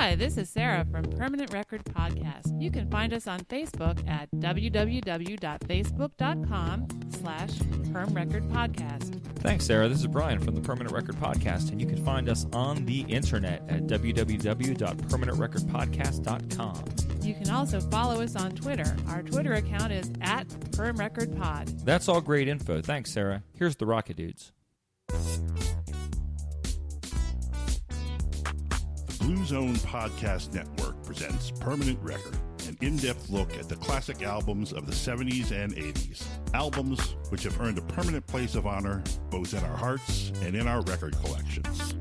Hi, this is Sarah from Permanent Record Podcast. You can find us on Facebook at www.facebook.com/permrecordpodcast. Thanks, Sarah. This is Brian from the Permanent Record Podcast, and you can find us on the internet at www.permanentrecordpodcast.com. You can also follow us on Twitter. Our Twitter account is at PermRecordPod. That's all great info. Thanks, Sarah. Here's the Rocket Dudes. Blue Zone Podcast Network presents Permanent Record, an in-depth look at the classic albums of the 70s and 80s. Albums which have earned a permanent place of honor both in our hearts and in our record collections.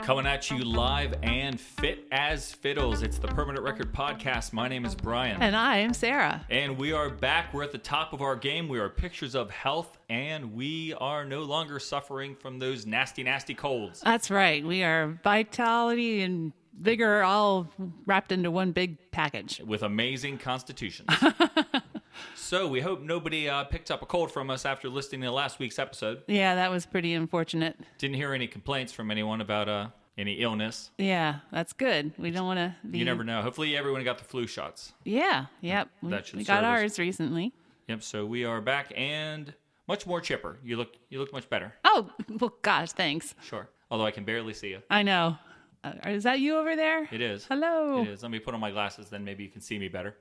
Coming at you live and fit as fiddles. It's the Permanent Record Podcast. My name is Brian. And I am Sarah. And we are back. We're at the top of our game. We are pictures of health, and we are no longer suffering from those nasty, nasty colds. That's right. We are vitality and vigor all wrapped into one big package. With amazing constitutions. So we hope nobody picked up a cold from us after listening to last week's episode. Yeah, that was pretty unfortunate. Didn't hear any complaints from anyone about any illness. Yeah, that's good. We don't want to be... You never know. Hopefully everyone got the flu shots. Yeah, yep. That should we got serve us. ours recently. Yep, so we are back and much more chipper. You look much better. Oh, well, gosh, thanks. Sure. Although I can barely see you. I know. Is that you over there? It is. Hello. It is. Let me put on my glasses, then maybe you can see me better.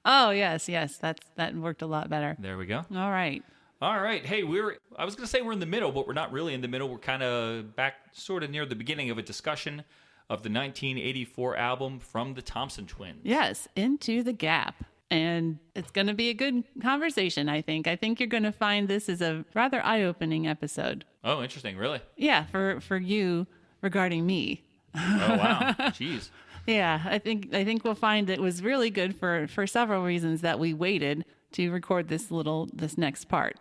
Oh, yes. That worked a lot better. There we go. All right. Hey, I was going to say we're in the middle, but we're not really in the middle. We're kind of back sort of near the beginning of a discussion of the 1984 album from the Thompson Twins. Yes, Into the Gap. And it's going to be a good conversation, I think. I think you're going to find this is a rather eye-opening episode. Oh, interesting. Really? Yeah, for you regarding me. Oh, wow. Jeez. Yeah, I think we'll find it was really good for several reasons that we waited to record this next part.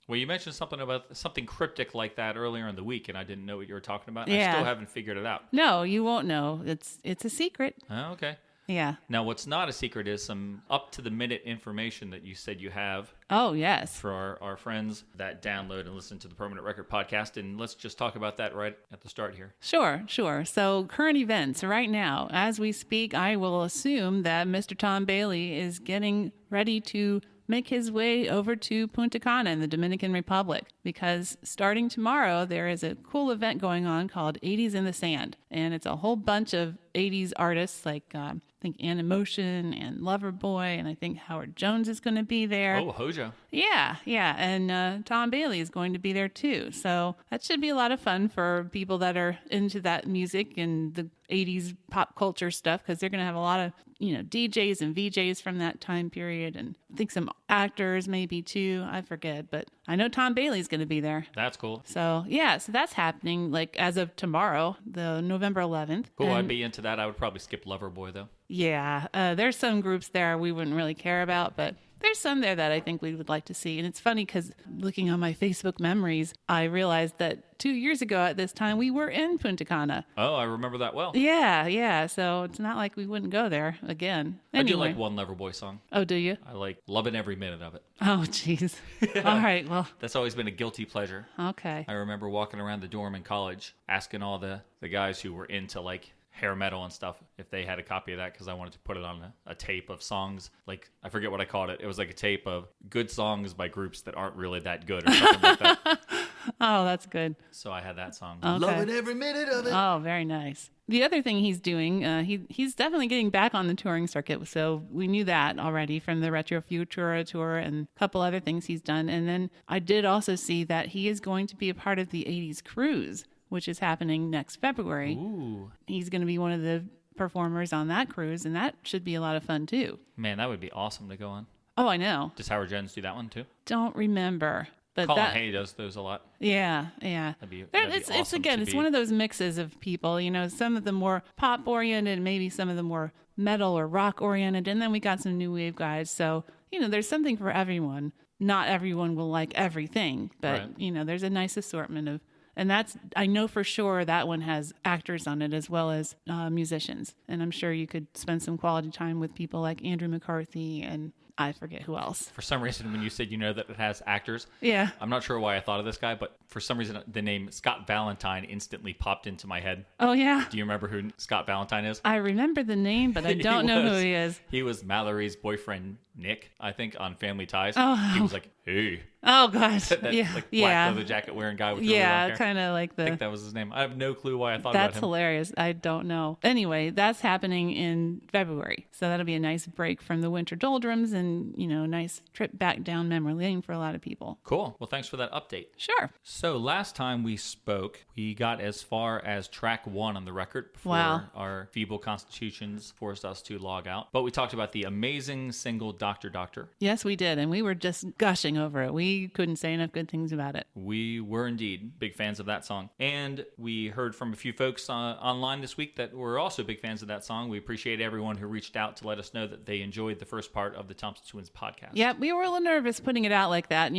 Well, you mentioned something cryptic like that earlier in the week, and I didn't know what you were talking about. Yeah. I still haven't figured it out. No, you won't know. It's a secret. Oh, okay. Yeah. Now, what's not a secret is some up-to-the-minute information that you said you have Oh, yes. for our friends that download and listen to the Permanent Record Podcast, and let's just talk about that right at the start here. Sure. So current events right now, as we speak, I will assume that Mr. Tom Bailey is getting ready to make his way over to Punta Cana in the Dominican Republic, because starting tomorrow, there is a cool event going on called 80s in the Sand. And it's a whole bunch of 80s artists like I think Ann Emotion and Loverboy, and I think Howard Jones is going to be there. Oh, Hojo. Yeah. And Tom Bailey is going to be there too. So that should be a lot of fun for people that are into that music and the 80s pop culture stuff, because they're going to have a lot of, DJs and VJs from that time period. And I think some actors maybe too. I forget, but I know Tom Bailey's going to be there. That's cool. So yeah, so that's happening like as of tomorrow, the November 11th. Cool, And I'd be into that. I would probably skip Loverboy, though. yeah, there's some groups there we wouldn't really care about, but there's some there that I think we would like to see. And it's funny because looking on my Facebook memories, I realized that 2 years ago at this time, we were in Punta Cana. Oh, I remember that well. Yeah. So it's not like we wouldn't go there again. Anyway. I do like one Loverboy song. Oh, do you? I like loving every minute of it. Oh, jeez. All right, well. That's always been a guilty pleasure. Okay. I remember walking around the dorm in college, asking all the guys who were into, like, hair metal and stuff if they had a copy of that, because I wanted to put it on a tape of songs. Like, I forget what I called it. It was like a tape of good songs by groups that aren't really that good or something like that. Oh, that's good. So I had that song. Okay. Loving every minute of it. Oh, very nice. The other thing he's doing, he's definitely getting back on the touring circuit. So we knew that already from the Retro Futura tour and a couple other things he's done. And then I did also see that he is going to be a part of the 80s cruise, which is happening next February. Ooh. He's going to be one of the performers on that cruise, and that should be a lot of fun too. Man, that would be awesome to go on. Oh, I know. Does Howard Jones do that one too? Don't remember. But Colin Hay does those a lot. Yeah. That'd be It's awesome again, to it's be. one of those mixes of people, some of the more pop oriented, maybe some of the more metal or rock oriented, and then we got some new wave guys. So, there's something for everyone. Not everyone will like everything, but Right. There's a nice assortment of. And I know for sure that one has actors on it as well as musicians. And I'm sure you could spend some quality time with people like Andrew McCarthy and I forget who else. For some reason, when you said that it has actors, Yeah. I'm not sure why I thought of this guy, but for some reason, the name Scott Valentine instantly popped into my head. Oh, yeah. Do you remember who Scott Valentine is? I remember the name, but I don't know who he is. He was Mallory's boyfriend, Nick, I think, on Family Ties. Oh. He was like, hey. Oh, gosh. That yeah. like black yeah. leather jacket wearing guy with really long Yeah, hair. kind of like I think that was his name. I have no clue why I thought about That's him. hilarious. I don't know. Anyway, that's happening in February. So that'll be a nice break from the winter doldrums and, nice trip back down memory lane for a lot of people. Cool. Well, thanks for that update. Sure. So last time we spoke, we got as far as track 1 on the record before Wow. our feeble constitutions forced us to log out. But we talked about the amazing single Dr. Doctor. Yes, we did. And we were just gushing over it. We couldn't say enough good things about it. We were indeed big fans of that song. And we heard from a few folks online this week that were also big fans of that song. We appreciate everyone who reached out to let us know that they enjoyed the first part of the Thompson Twins podcast. Yeah, we were a little nervous putting it out like that,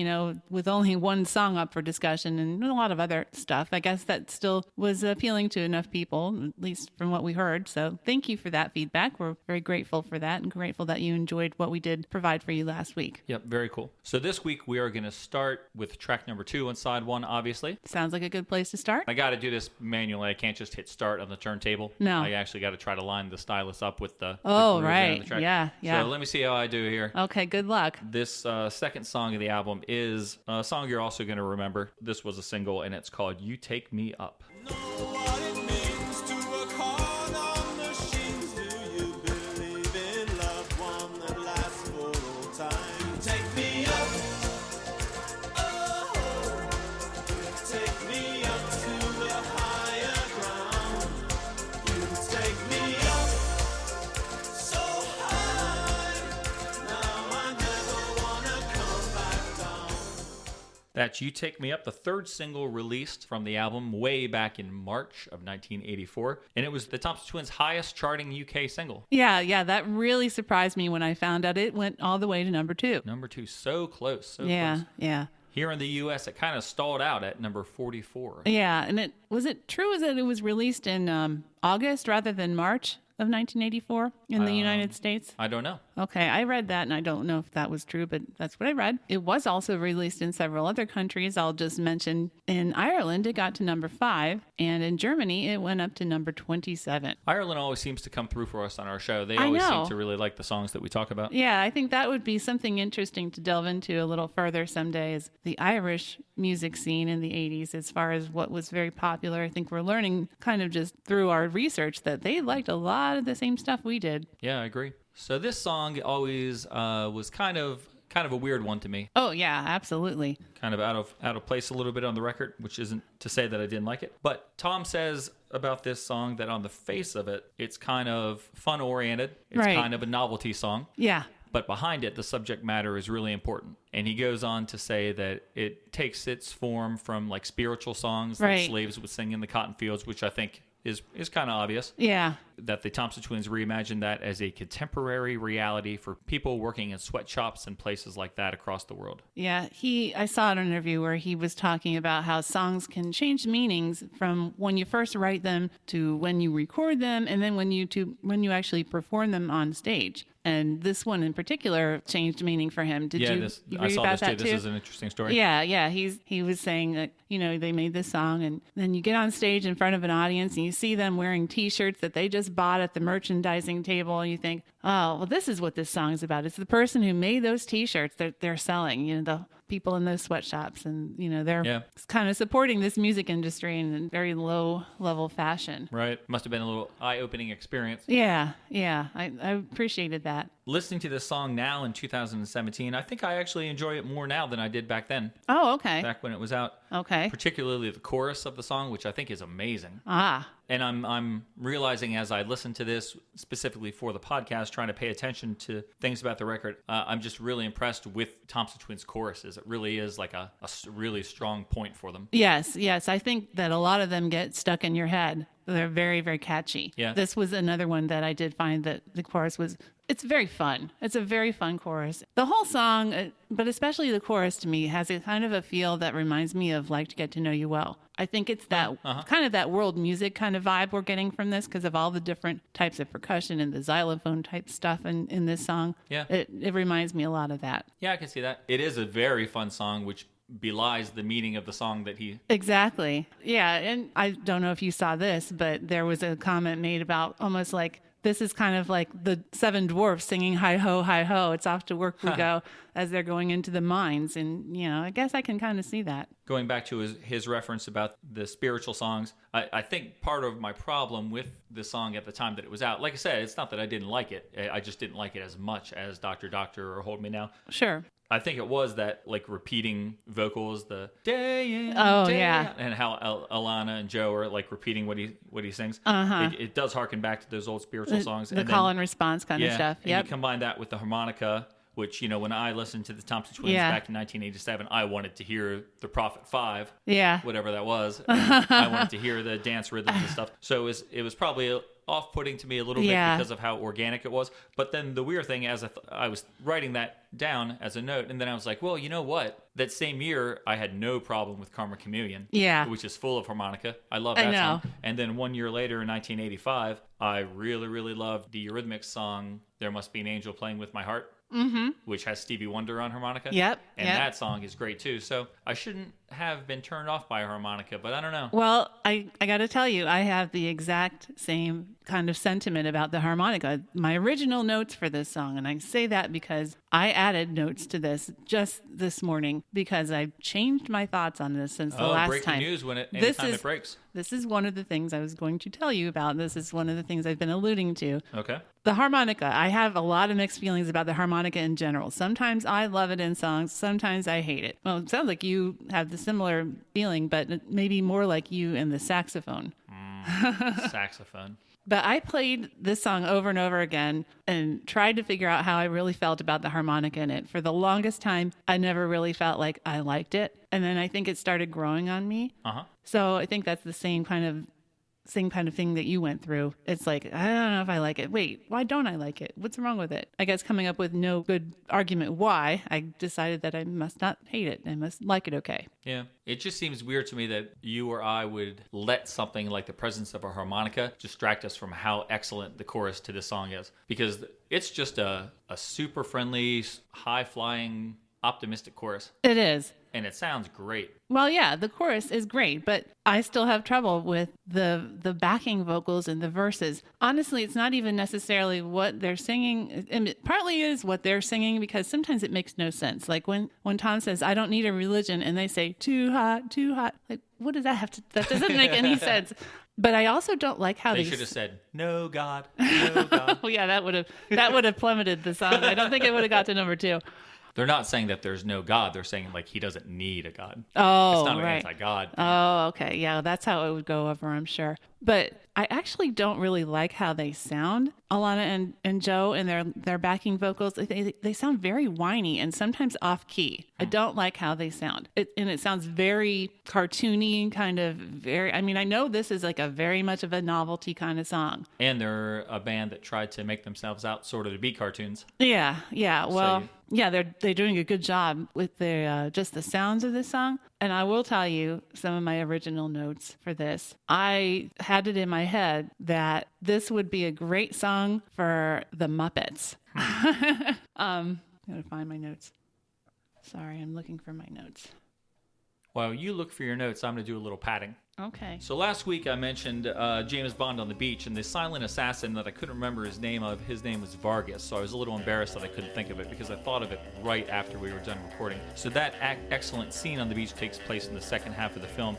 with only one song up for discussion and a lot of other stuff. I guess that still was appealing to enough people, at least from what we heard. So thank you for that feedback. We're very grateful for that and grateful that you enjoyed what we did provide for you last week. Yep, very cool. So this week we are going to start with track number 2 on side 1, obviously. Sounds like a good place to start. I got to do this manually. I can't just hit start on the turntable. No. I actually got to try to line the stylus up with the Oh, grooves right. around the track. Yeah. So let me see how I do here. Okay, good luck. This second song of the album is a song you're also going to remember. This was a single, and it's called You Take Me Up. That's You Take Me Up, the third single released from the album way back in March of 1984. And it was the Thompson Twins' highest charting UK single. Yeah, that really surprised me when I found out it went all the way to number 2. Number 2, so close, Yeah. Here in the U.S., it kind of stalled out at number 44. Yeah, and was it true that it was released in August rather than March of 1984 in the United States? I don't know. Okay, I read that, and I don't know if that was true, but that's what I read. It was also released in several other countries. I'll just mention in Ireland, it got to number 5, and in Germany, it went up to number 27. Ireland always seems to come through for us on our show. They I always know. seem to really like the songs that we talk about. Yeah, I think that would be something interesting to delve into a little further someday, is the Irish music scene in the 80s as far as what was very popular. I think we're learning kind of just through our research that they liked a lot of the same stuff we did. Yeah, I agree. So this song always was kind of a weird one to me. Oh, yeah, absolutely. Kind of out of place a little bit on the record, which isn't to say that I didn't like it. But Tom says about this song that on the face of it, it's kind of fun-oriented. It's Right. kind of a novelty song. Yeah. But behind it, the subject matter is really important. And he goes on to say that it takes its form from like spiritual songs Right. that slaves would sing in the cotton fields, which I think is kind of obvious. Yeah. That the Thompson Twins reimagined that as a contemporary reality for people working in sweatshops and places like that across the world. Yeah, I saw an interview where he was talking about how songs can change meanings from when you first write them to when you record them, and then when you actually perform them on stage. And this one in particular changed meaning for him. Did you I read saw about this too. that This is an interesting story. Yeah. He was saying that, they made this song, and then you get on stage in front of an audience and you see them wearing T-shirts that they just bought at the merchandising table, and you think, oh, well, this is what this song is about. It's the person who made those T-shirts that they're selling, the people in those sweatshops, and they're kind of supporting this music industry in a very low level fashion. Right. Must have been a little eye-opening experience. Yeah. I appreciated that. Listening to this song now in 2017, I think I actually enjoy it more now than I did back then. Oh, okay. Back when it was out. Okay. Particularly the chorus of the song, which I think is amazing. Ah. And I'm realizing as I listen to this specifically for the podcast, trying to pay attention to things about the record, I'm just really impressed with Thompson Twins choruses. It really is like a really strong point for them. Yes. I think that a lot of them get stuck in your head. They're very, very catchy. Yeah. This was another one that I did find that the chorus was, it's very fun. It's a very fun chorus. The whole song, but especially the chorus to me, has a kind of a feel that reminds me of Like to Get to Know You Well. I think it's that kind of that world music kind of vibe we're getting from this because of all the different types of percussion and the xylophone type stuff in this song. Yeah. It reminds me a lot of that. Yeah, I can see that. It is a very fun song, which belies the meaning of the song that he... Exactly. Yeah, and I don't know if you saw this, but there was a comment made about almost like this is kind of like the Seven Dwarfs singing hi ho, it's off to work we go as they're going into the mines. And, I guess I can kind of see that. Going back to his reference about the spiritual songs, I think part of my problem with the song at the time that it was out, like I said, it's not that I didn't like it. I just didn't like it as much as Dr. Doctor or Hold Me Now. Sure. I think it was that like repeating vocals, the day in, day out, and how Alana and Joe are like repeating what he sings. It does harken back to those old spiritual songs. The call and response kind of stuff. And you combine that with the harmonica, which, when I listened to the Thompson Twins back in 1987, I wanted to hear the Prophet 5, whatever that was. And I wanted to hear the dance rhythms and stuff. So it was probably off-putting to me a little bit because of how organic it was. But then the weird thing, as I was writing that down as a note, and then I was like, well, you know what? That same year, I had no problem with Karma Chameleon, which is full of harmonica. I love that song. And then 1 year later, in 1985, I really, really loved the Eurythmics song, There Must Be an Angel Playing With My Heart. Which has Stevie Wonder on harmonica. And that song is great too. So I shouldn't have been turned off by a harmonica, but I don't know. Well, I got to tell you, I have the exact same kind of sentiment about the harmonica. My original notes for this song, and I say that because I added notes to this just this morning because I've changed my thoughts on this since the last breaking time. News anytime it breaks. This is one of the things I was going to tell you about. This is one of the things I've been alluding to. Okay. The harmonica. I have a lot of mixed feelings about the harmonica in general. Sometimes I love it in songs. Sometimes I hate it. Well, it sounds like you have the similar feeling, but maybe more like you and the saxophone. Saxophone. But I played this song over and over again and tried to figure out how I really felt about the harmonica in it. For the longest time, I never really felt like I liked it. And then I think it started growing on me. So I think that's the same kind of thing that you went through. It's like, I don't know if I like it. Wait, why don't I like it? What's wrong with it? I guess coming up with no good argument why, I decided that I must not hate it. I must like it okay. Yeah. It just seems weird to me that you or I would let something like the presence of a harmonica distract us from how excellent the chorus to this song is. Because it's just a super friendly, high-flying, optimistic chorus. It is. And it sounds great. Well, yeah, the chorus is great, but I still have trouble with the backing vocals and the verses. Honestly, it's not even necessarily what they're singing. And it partly is what they're singing because sometimes it makes no sense. Like when Tom says, I don't need a religion, and they say, too hot, too hot. Like, what does that have to... That doesn't make any sense. But I also don't like how they should have said, no God, no God. Well, yeah, that would have plummeted the song. I don't think it would have got to number 2. They're not saying that there's no God. They're saying like he doesn't need a God. Oh, it's not right. an anti-God thing. Oh, okay. Yeah, that's how it would go over, I'm sure. But I actually don't really like how they sound, Alana and Joe, and their backing vocals. They sound very whiny and sometimes off key. I don't like how they sound. It sounds very cartoony, kind of very. I mean, I know this is like a very much of a novelty kind of song. And they're a band that tried to make themselves out sort of to be cartoons. Yeah. Well, yeah, they're doing a good job with their just the sounds of this song. And I will tell you some of my original notes for this. I had it in my head that this would be a great song for the Muppets. I'm going to find my notes. Sorry, I'm looking for my notes. While you look for your notes, I'm going to do a little padding. Okay. So last week I mentioned James Bond on the beach, and the silent assassin that I couldn't remember his name was Vargas. So I was a little embarrassed that I couldn't think of it because I thought of it right after we were done recording. So that excellent scene on the beach takes place in the second half of the film.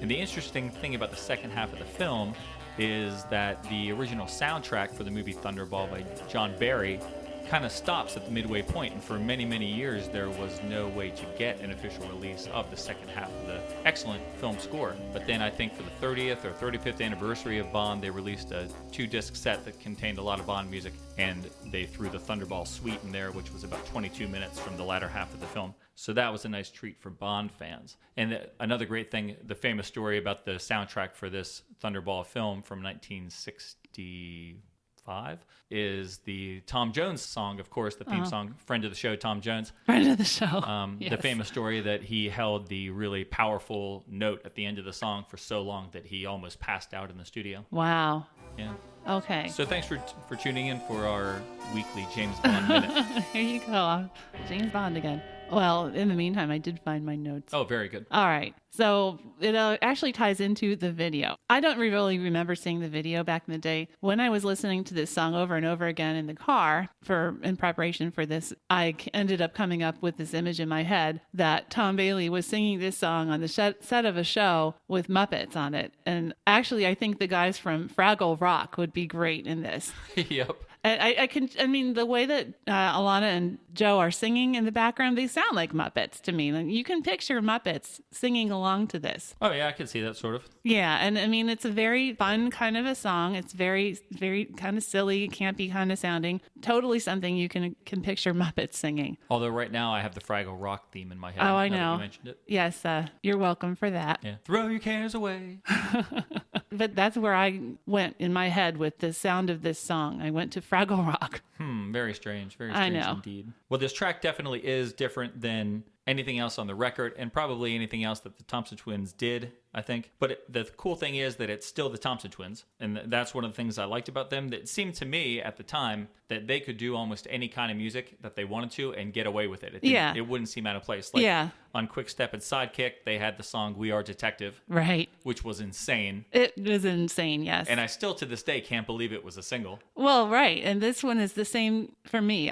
And the interesting thing about the second half of the film is that the original soundtrack for the movie Thunderball by John Barry kind of stops at the midway point, and for many, many years there was no way to get an official release of the second half of the excellent film score. But then I think for the 30th or 35th anniversary of Bond, they released a 2-disc set that contained a lot of Bond music, and they threw the Thunderball Suite in there, which was about 22 minutes from the latter half of the film. So that was a nice treat for Bond fans. And another great thing, the famous story about the soundtrack for this Thunderball film from 1965 is the Tom Jones song, of course, the theme song, friend of the show, Tom Jones. Friend of the show. Yes. The famous story that he held the really powerful note at the end of the song for so long that he almost passed out in the studio. Wow. Yeah. Okay. So thanks for tuning in for our weekly James Bond Minute. Here you go. James Bond again. Well, in the meantime, I did find my notes. Oh, very good. All right. So it actually ties into the video. I don't really remember seeing the video back in the day. When I was listening to this song over and over again in the car in preparation for this, I ended up coming up with this image in my head that Tom Bailey was singing this song on the set of a show with Muppets on it. And actually, I think the guys from Fraggle Rock would be great in this. Yep. I mean, the way that Alana and Joe are singing in the background, they sound like Muppets to me. Like, you can picture Muppets singing along to this. Oh, yeah, I can see that sort of. Yeah, and I mean, it's a very fun kind of a song. It's very, very kind of silly, campy kind of sounding. Totally something you can picture Muppets singing. Although right now I have the Fraggle Rock theme in my head. Oh, I now know. that you mentioned it. Yes, you're welcome for that. Yeah. Throw your cares away. But that's where I went in my head with the sound of this song. I went to Fraggle Rock. Very strange. Very I strange know. indeed. Well, this track definitely is different than anything else on the record, and probably anything else that the Thompson Twins did, I think. But the cool thing is that it's still the Thompson Twins, and that's one of the things I liked about them. That it seemed to me at the time that they could do almost any kind of music that they wanted to and get away with it. It wouldn't seem out of place. Like, on Quick Step and Sidekick, they had the song We Are Detective. Right. Which was insane. It was insane, yes. And I still, to this day, can't believe it was a single. Well, right. And this one is the same for me.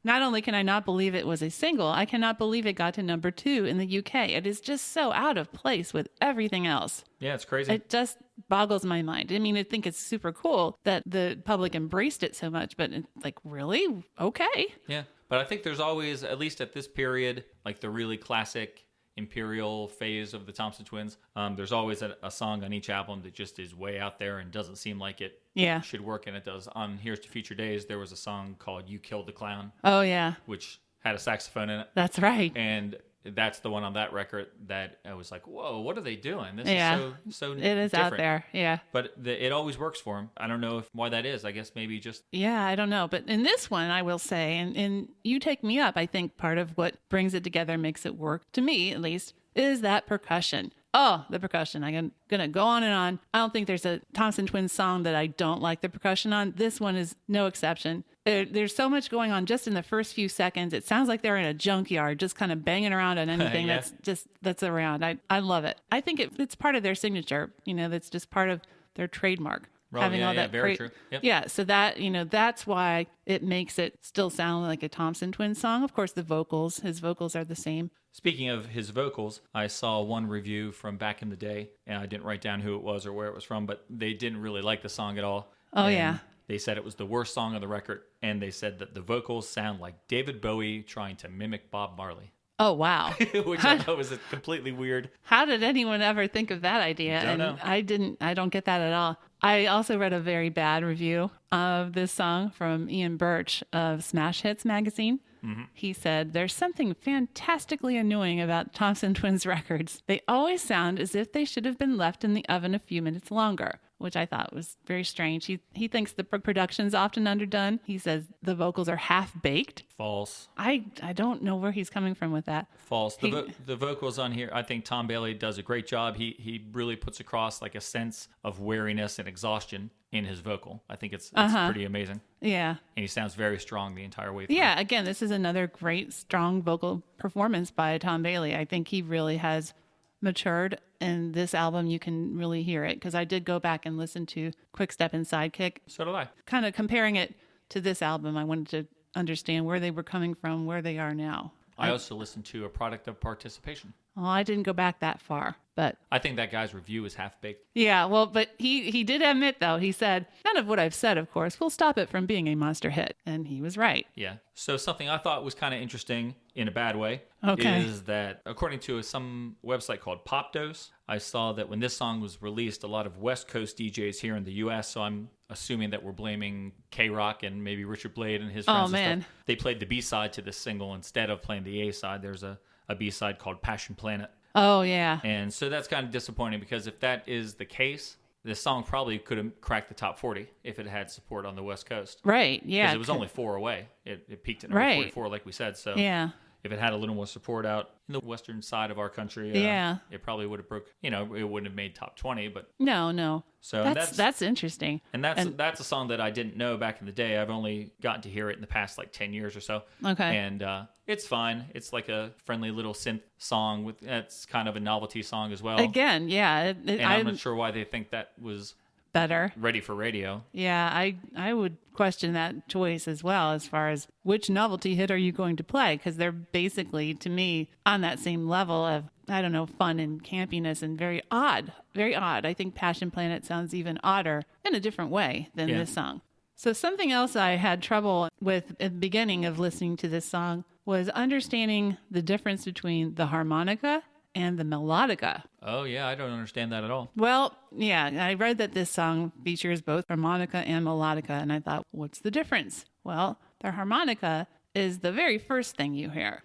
Not only can I not believe it was a single, I cannot believe it got to number 2 in the UK. It is just so out of place with everything else. Yeah, it's crazy. It just boggles my mind. I mean, I think it's super cool that the public embraced it so much, but it's like, really? Okay. Yeah. But I think there's always, at least at this period, like the really classic Imperial phase of the Thompson Twins, there's always a song on each album that just is way out there and doesn't seem like it should work, and it does. On Here's to Future Days, there was a song called You Killed the Clown. Oh, yeah. Which had a saxophone in it. That's right. And that's the one on that record that I was like, whoa, what are they doing? This is so it is different. out there, yeah. But it always works for them. I don't know why that is. I guess maybe just... Yeah, I don't know. But in this one, I will say, and You Take Me Up, I think part of what brings it together, makes it work, to me at least, is that percussion. Oh, the percussion. I'm going to go on and on. I don't think there's a Thompson Twins song that I don't like the percussion on. This one is no exception. There's so much going on just in the first few seconds. It sounds like they're in a junkyard, just kind of banging around on anything that's around. I love it. I think it's part of their signature. That's just part of their trademark. Having all that very true. Yep. Yeah, so that, that's why it makes it still sound like a Thompson Twins song. Of course, his vocals are the same. Speaking of his vocals, I saw one review from back in the day, and I didn't write down who it was or where it was from, but they didn't really like the song at all. Oh, and yeah. They said it was the worst song on the record, and they said that the vocals sound like David Bowie trying to mimic Bob Marley. Oh, wow. Which I thought was completely weird. How did anyone ever think of that idea? Don't know. I don't get that at all. I also read a very bad review of this song from Ian Birch of Smash Hits magazine. Mm-hmm. He said, "There's something fantastically annoying about Thompson Twins records. They always sound as if they should have been left in the oven a few minutes longer," which I thought was very strange. He thinks the production's often underdone. He says the vocals are half-baked. False. I don't know where he's coming from with that. False. The vocals on here, I think Tom Bailey does a great job. He really puts across like a sense of weariness and exhaustion in his vocal. I think it's pretty amazing. Yeah. And he sounds very strong the entire way through. Yeah, again, this is another great, strong vocal performance by Tom Bailey. I think he really has matured. In this album, you can really hear it, because I did go back and listen to Quick Step and Sidekick. So did I. Kind of comparing it to this album, I wanted to understand where they were coming from, where they are now. I also listened to A Product of Participation. Oh, I didn't go back that far. But I think that guy's review is half-baked. yeah, well, but he did admit, though, he said, none of what I've said, of course, will stop it from being a monster hit. And he was right. Yeah. So something I thought was kind of interesting in a bad way is that according to some website called Pop Dose, I saw that when this song was released, a lot of West Coast DJs here in the U.S., so I'm assuming that we're blaming K-Rock and maybe Richard Blade and his friends and stuff. They played the B-side to this single instead of playing the A-side. There's a B-side called Passion Planet. Oh, yeah. And so that's kind of disappointing because if that is the case, this song probably could have cracked the top 40 if it had support on the West Coast. Right, yeah. Because it was only 4 away. It peaked at number 44, like we said. So yeah. If it had a little more support out in the western side of our country, it probably would have broke. You know, it wouldn't have made top 20. But no. So that's interesting. And that's a song that I didn't know back in the day. I've only gotten to hear it in the past like 10 years or so. Okay. And it's fine. It's like a friendly little synth song it's kind of a novelty song as well. Again, yeah. And I'm not sure why they think that was better, ready for radio. Yeah, I would question that choice as well, as far as which novelty hit are you going to play, because they're basically, to me, on that same level of, I don't know, fun and campiness and very odd. I think Passion Planet sounds even odder in a different way than this song. So something else I had trouble with at the beginning of listening to this song was understanding the difference between the harmonica and the melodica. Oh, yeah, I don't understand that at all. Well, yeah, I read that this song features both harmonica and melodica, and I thought, what's the difference? Well, the harmonica is the very first thing you hear.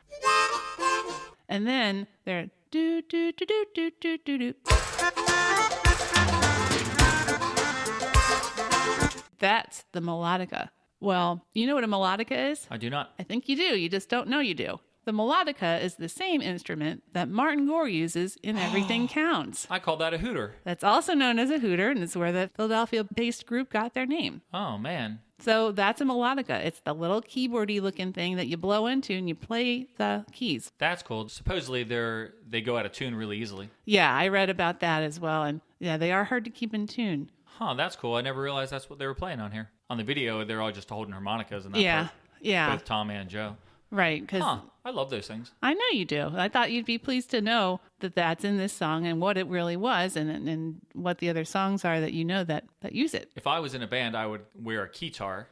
And then they're do do do do do do do do. That's the melodica. Well, you know what a melodica is? I do not. I think you do. You just don't know you do. The melodica is the same instrument that Martin Gore uses in Everything Counts. I call that a hooter. That's also known as a hooter, and it's where the Philadelphia-based group got their name. Oh, man. So that's a melodica. It's the little keyboardy looking thing that you blow into and you play the keys. That's cool. Supposedly they go out of tune really easily. Yeah, I read about that as well. And yeah, they are hard to keep in tune. Huh, that's cool. I never realized that's what they were playing on here. On the video, they're all just holding harmonicas and that part. Yeah. Both Tom and Joe. Right. I love those things. I know you do. I thought you'd be pleased to know that that's in this song and what it really was and what the other songs are that you know that use it. If I was in a band, I would wear a keytar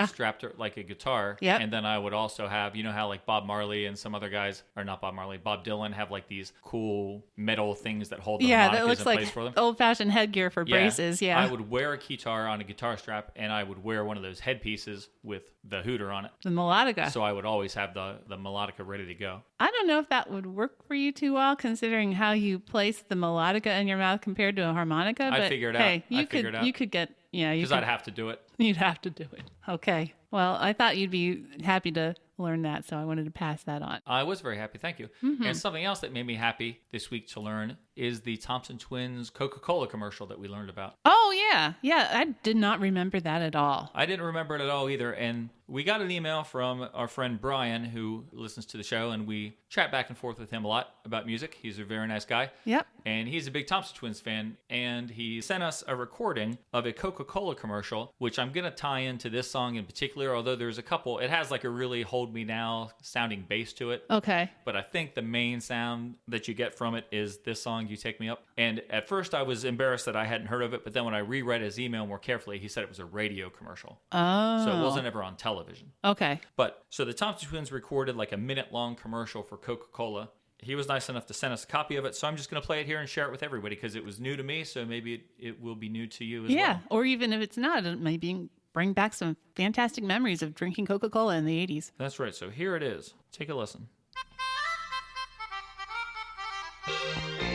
strapped like a guitar. Yep. And then I would also have, you know how like Bob Marley and some other guys, or not Bob Marley, Bob Dylan have like these cool metal things that hold the harmonicas that looks in like place for them. Old-fashioned headgear for braces. Yeah. I would wear a keytar on a guitar strap and I would wear one of those headpieces with the hooter on it. The melodica. So I would always have the melodica ready to go. I don't know if that would work for you too well, considering how you place the melodica in your mouth compared to a harmonica. But I figured it out. Hey, you could get, because I'd have to do it. You'd have to do it. Okay. Well, I thought you'd be happy to learn that, so I wanted to pass that on. I was very happy. Thank you. Mm-hmm. And something else that made me happy this week to learn is the Thompson Twins Coca-Cola commercial that we learned about. Oh, yeah. Yeah, I did not remember that at all. I didn't remember it at all either. And we got an email from our friend Brian, who listens to the show, and we chat back and forth with him a lot about music. He's a very nice guy. Yep. And he's a big Thompson Twins fan, and he sent us a recording of a Coca-Cola commercial, which I'm going to tie into this song in particular, although there's a couple. It has like a really Hold Me Now sounding bass to it. Okay. But I think the main sound that you get from it is this song, You Take Me Up. And at first I was embarrassed that I hadn't heard of it, but then when I reread his email more carefully, he said it was a radio commercial. Oh. So it wasn't ever on television. Okay. But so the Thompson Twins recorded like a minute-long commercial for Coca-Cola. He was nice enough to send us a copy of it, so I'm just going to play it here and share it with everybody because it was new to me, so maybe it will be new to you as well. Yeah, or even if it's not, it maybe bring back some fantastic memories of drinking Coca-Cola in the 80s. That's right, so here it is. Take a listen.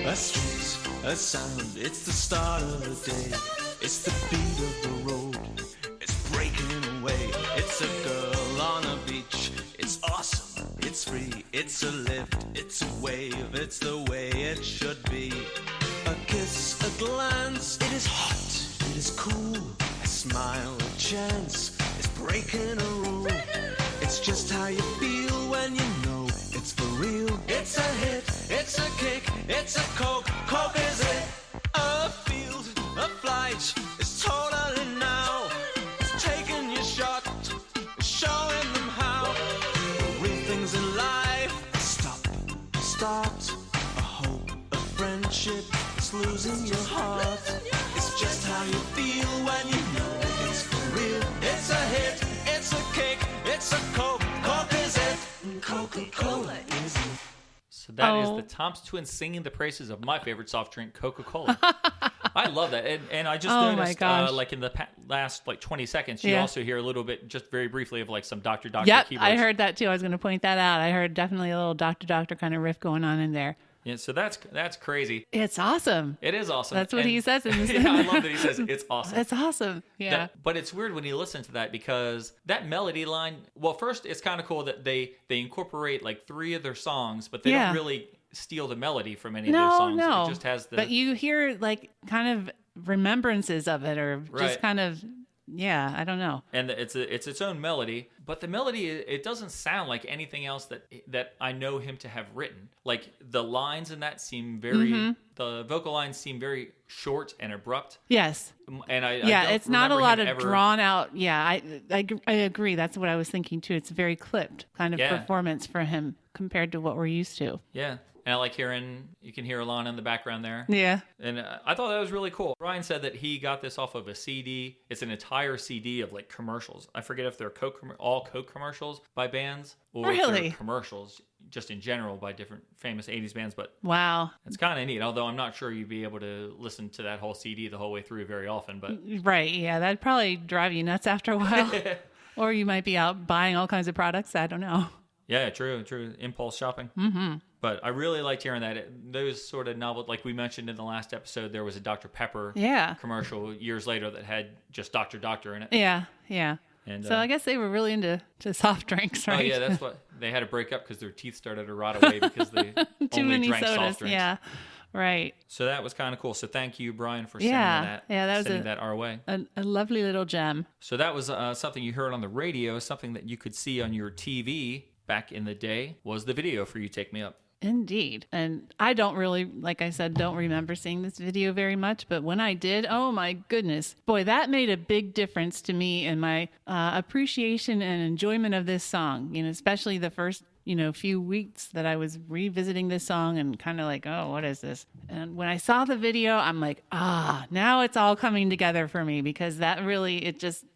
A street, a sound, it's the start of the day. It's the beat of the road, it's breaking away. It's a girl on a beach, it's awesome, it's free. It's a lift, it's a wave, it's the way it should be. A kiss, a glance, it is hot, it is cool. A smile, a chance, it's breaking a rule. It's just how you feel when you know it's for real. It's a hit, it's a kick, it's a Coke, Coke is it. A field, a flight, it's totally now. It's taking your shot, it's showing them how. The real things in life, stop, start, a hope, a friendship. blues in your heart. It's just how you feel when you know it's for real. It's a hit, it's a kick, it's a Coke. Coke is it, Coca-Cola is it. So that is the Thompson Twins singing the praises of my favorite soft drink, Coca-Cola. I love that. And I just noticed, like in the last 20 seconds, you also hear a little bit, just very briefly, of like some Dr. Yep, keyboards. I heard that too. I was going to point that out. I heard definitely a little Dr. kind of riff going on in there. Yeah, so that's crazy. It's awesome. It is awesome. That's what he says. In yeah, I love that he says it's awesome. It's awesome. Yeah. But it's weird when you listen to that because that melody line, well, first, it's kind of cool that they incorporate like 3 of their songs, but they don't really steal the melody from any of their songs. No, it just has the... But you hear like kind of remembrances of it or just kind of... Yeah, I don't know. And it's its own melody, but the melody, it doesn't sound like anything else that I know him to have written. Like the lines in that seem very, the vocal lines seem very short and abrupt. Yes. And it's not a lot of drawn out. Yeah, I agree. That's what I was thinking too. It's a very clipped kind of performance for him compared to what we're used to. Yeah. And I like you can hear Alana in the background there. Yeah. And I thought that was really cool. Brian said that he got this off of a CD. It's an entire CD of like commercials. I forget if they're all Coke commercials by bands or if they're commercials just in general by different famous 80s bands. But wow. It's kind of neat, although I'm not sure you'd be able to listen to that whole CD the whole way through very often. But right, yeah, that'd probably drive you nuts after a while. Or you might be out buying all kinds of products. I don't know. Yeah, true. Impulse shopping. Mm-hmm. But I really liked hearing that. Those sort of novel, like we mentioned in the last episode, there was a Dr. Pepper commercial years later that had just Dr. in it. Yeah. And so I guess they were really into soft drinks, right? Oh, yeah, that's what. They had to break up because their teeth started to rot away because they only drank soft drinks. Yeah, right. So that was kind of cool. So thank you, Brian, for sending that. Yeah, that was sending that our way. A lovely little gem. So that was something you heard on the radio, something that you could see on your TV back in the day, was the video for You Take Me Up. Indeed. And I don't really, like I said, don't remember seeing this video very much. But when I did, oh my goodness, boy, that made a big difference to me in my appreciation and enjoyment of this song. Especially the first, few weeks that I was revisiting this song and kind of like, oh, what is this? And when I saw the video, I'm like, now it's all coming together for me because that really,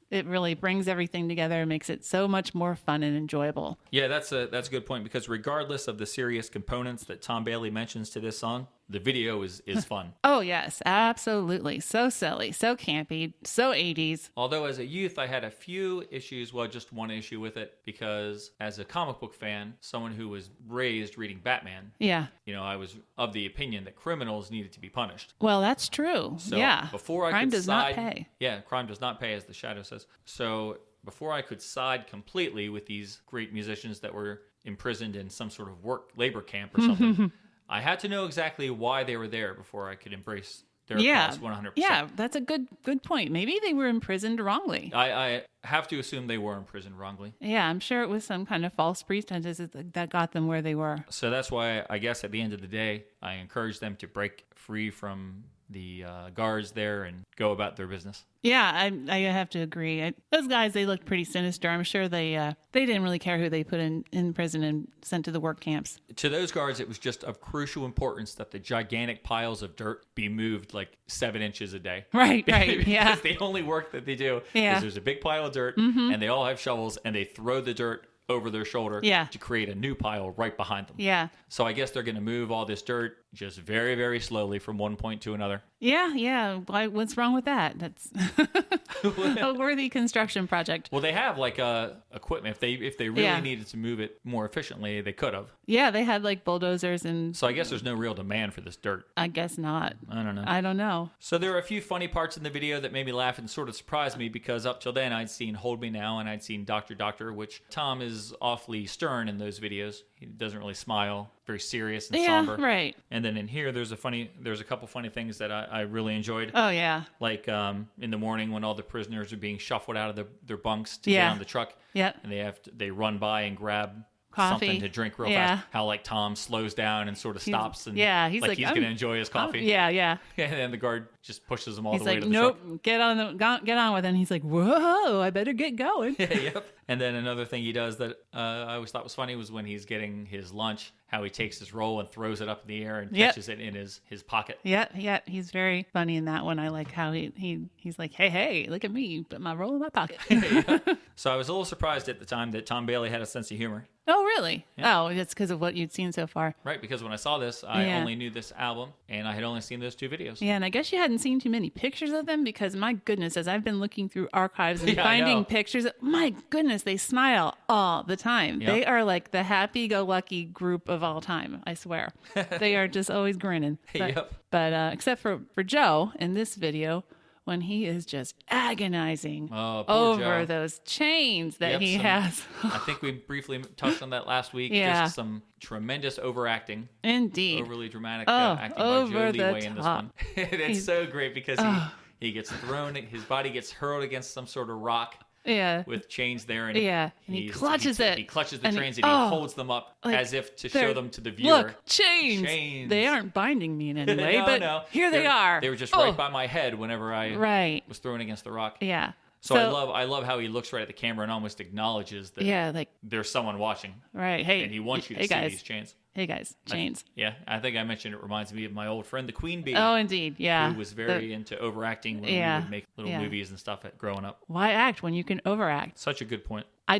it really brings everything together and makes it so much more fun and enjoyable. Yeah, that's a good point because regardless of the serious components that Tom Bailey mentions to this song, the video is fun. Oh, yes, absolutely. So silly, so campy, so 80s. Although as a youth, I had a few issues, just one issue with it because as a comic book fan, someone who was raised reading Batman, I was of the opinion that criminals needed to be punished. Well, that's true. So before crime does not pay. Yeah, crime does not pay, as the Shadow says. So before I could side completely with these great musicians that were imprisoned in some sort of labor camp or something, I had to know exactly why they were there before I could embrace their cause 100%. Yeah, that's a good point. Maybe they were imprisoned wrongly. I have to assume they were imprisoned wrongly. Yeah, I'm sure it was some kind of false pretenses that got them where they were. So that's why I guess at the end of the day, I encouraged them to break free from the guards there and go about their business. Yeah, I have to agree. Those guys, they looked pretty sinister. I'm sure they didn't really care who they put in prison and sent to the work camps. To those guards, it was just of crucial importance that the gigantic piles of dirt be moved like 7 inches a day. Right, because yeah. the only work that they do is there's a big pile of dirt, and they all have shovels, and they throw the dirt over their shoulder to create a new pile right behind them. Yeah. So I guess they're going to move all this dirt just very, very slowly from one point to another. Yeah. What's wrong with that? That's a worthy construction project. Well, they have like equipment. If they really needed to move it more efficiently, they could have. Yeah, they had like bulldozers and... So I guess there's no real demand for this dirt. I guess not. I don't know. So there are a few funny parts in the video that made me laugh and sort of surprised me because up till then I'd seen Hold Me Now and I'd seen Dr., which Tom is awfully stern in those videos. He doesn't really smile, very serious and somber. Yeah, right. And then in here, there's a couple funny things that I really enjoyed. Oh, yeah. Like in the morning when all the prisoners are being shuffled out of their bunks to get on the truck. Yep. And they run by and grab coffee. Something to drink real fast. How like Tom slows down and sort of stops. And he's he's going to enjoy his coffee. Yeah. And then the guard just pushes him all he's the way like, to the truck. Nope, get on with it. And he's like, whoa, I better get going. Yep. And then another thing he does that I always thought was funny was when he's getting his lunch how he takes his roll and throws it up in the air and Yep. catches it in his pocket. Yeah, he's very funny in that one. I like how he's like, hey, look at me, put my roll in my pocket. So I was a little surprised at the time that Tom Bailey had a sense of humor. Oh, really? Yeah. Oh, it's because of what you'd seen so far. Right, because when I saw this, I Yeah. only knew this album, and I had only seen those 2 videos. Yeah, and I guess you hadn't seen too many pictures of them because, my goodness, as I've been looking through archives and Yeah, I finding know. pictures, my goodness, they smile all the time. Yep. They are like the happy-go-lucky group of all time, I swear. They are just always grinning. Yep. But except for Joe in this video, when he is just agonizing Oh, poor over Joe. those chains that Yep, he some- has. I think we briefly touched on that last week. Yeah. Just some tremendous overacting. Indeed. Overly dramatic Oh, acting by over Joe the Leeway in this top. one. It's so great because he gets thrown, his body gets hurled against some sort of rock Yeah. with chains there. And Yeah, and he clutches it. He clutches the And trains and he holds them up like, as if to they're- show them to the viewer. Look, chains. Chains. They aren't binding me in any way, No, but no. here they are. They were just right by my head whenever I Right. was thrown against the rock. Yeah. So I love how he looks right at the camera and almost acknowledges that Yeah, like, there's someone watching right. Hey. and he wants you to hey see guys. these chains. Hey, guys. Chains. Yeah, I think I mentioned it reminds me of my old friend, the Queen Bee, Oh, indeed. Yeah. who was very into overacting when we Yeah. would make little Yeah. movies and stuff growing up. Why act when you can overact? Such a good point. I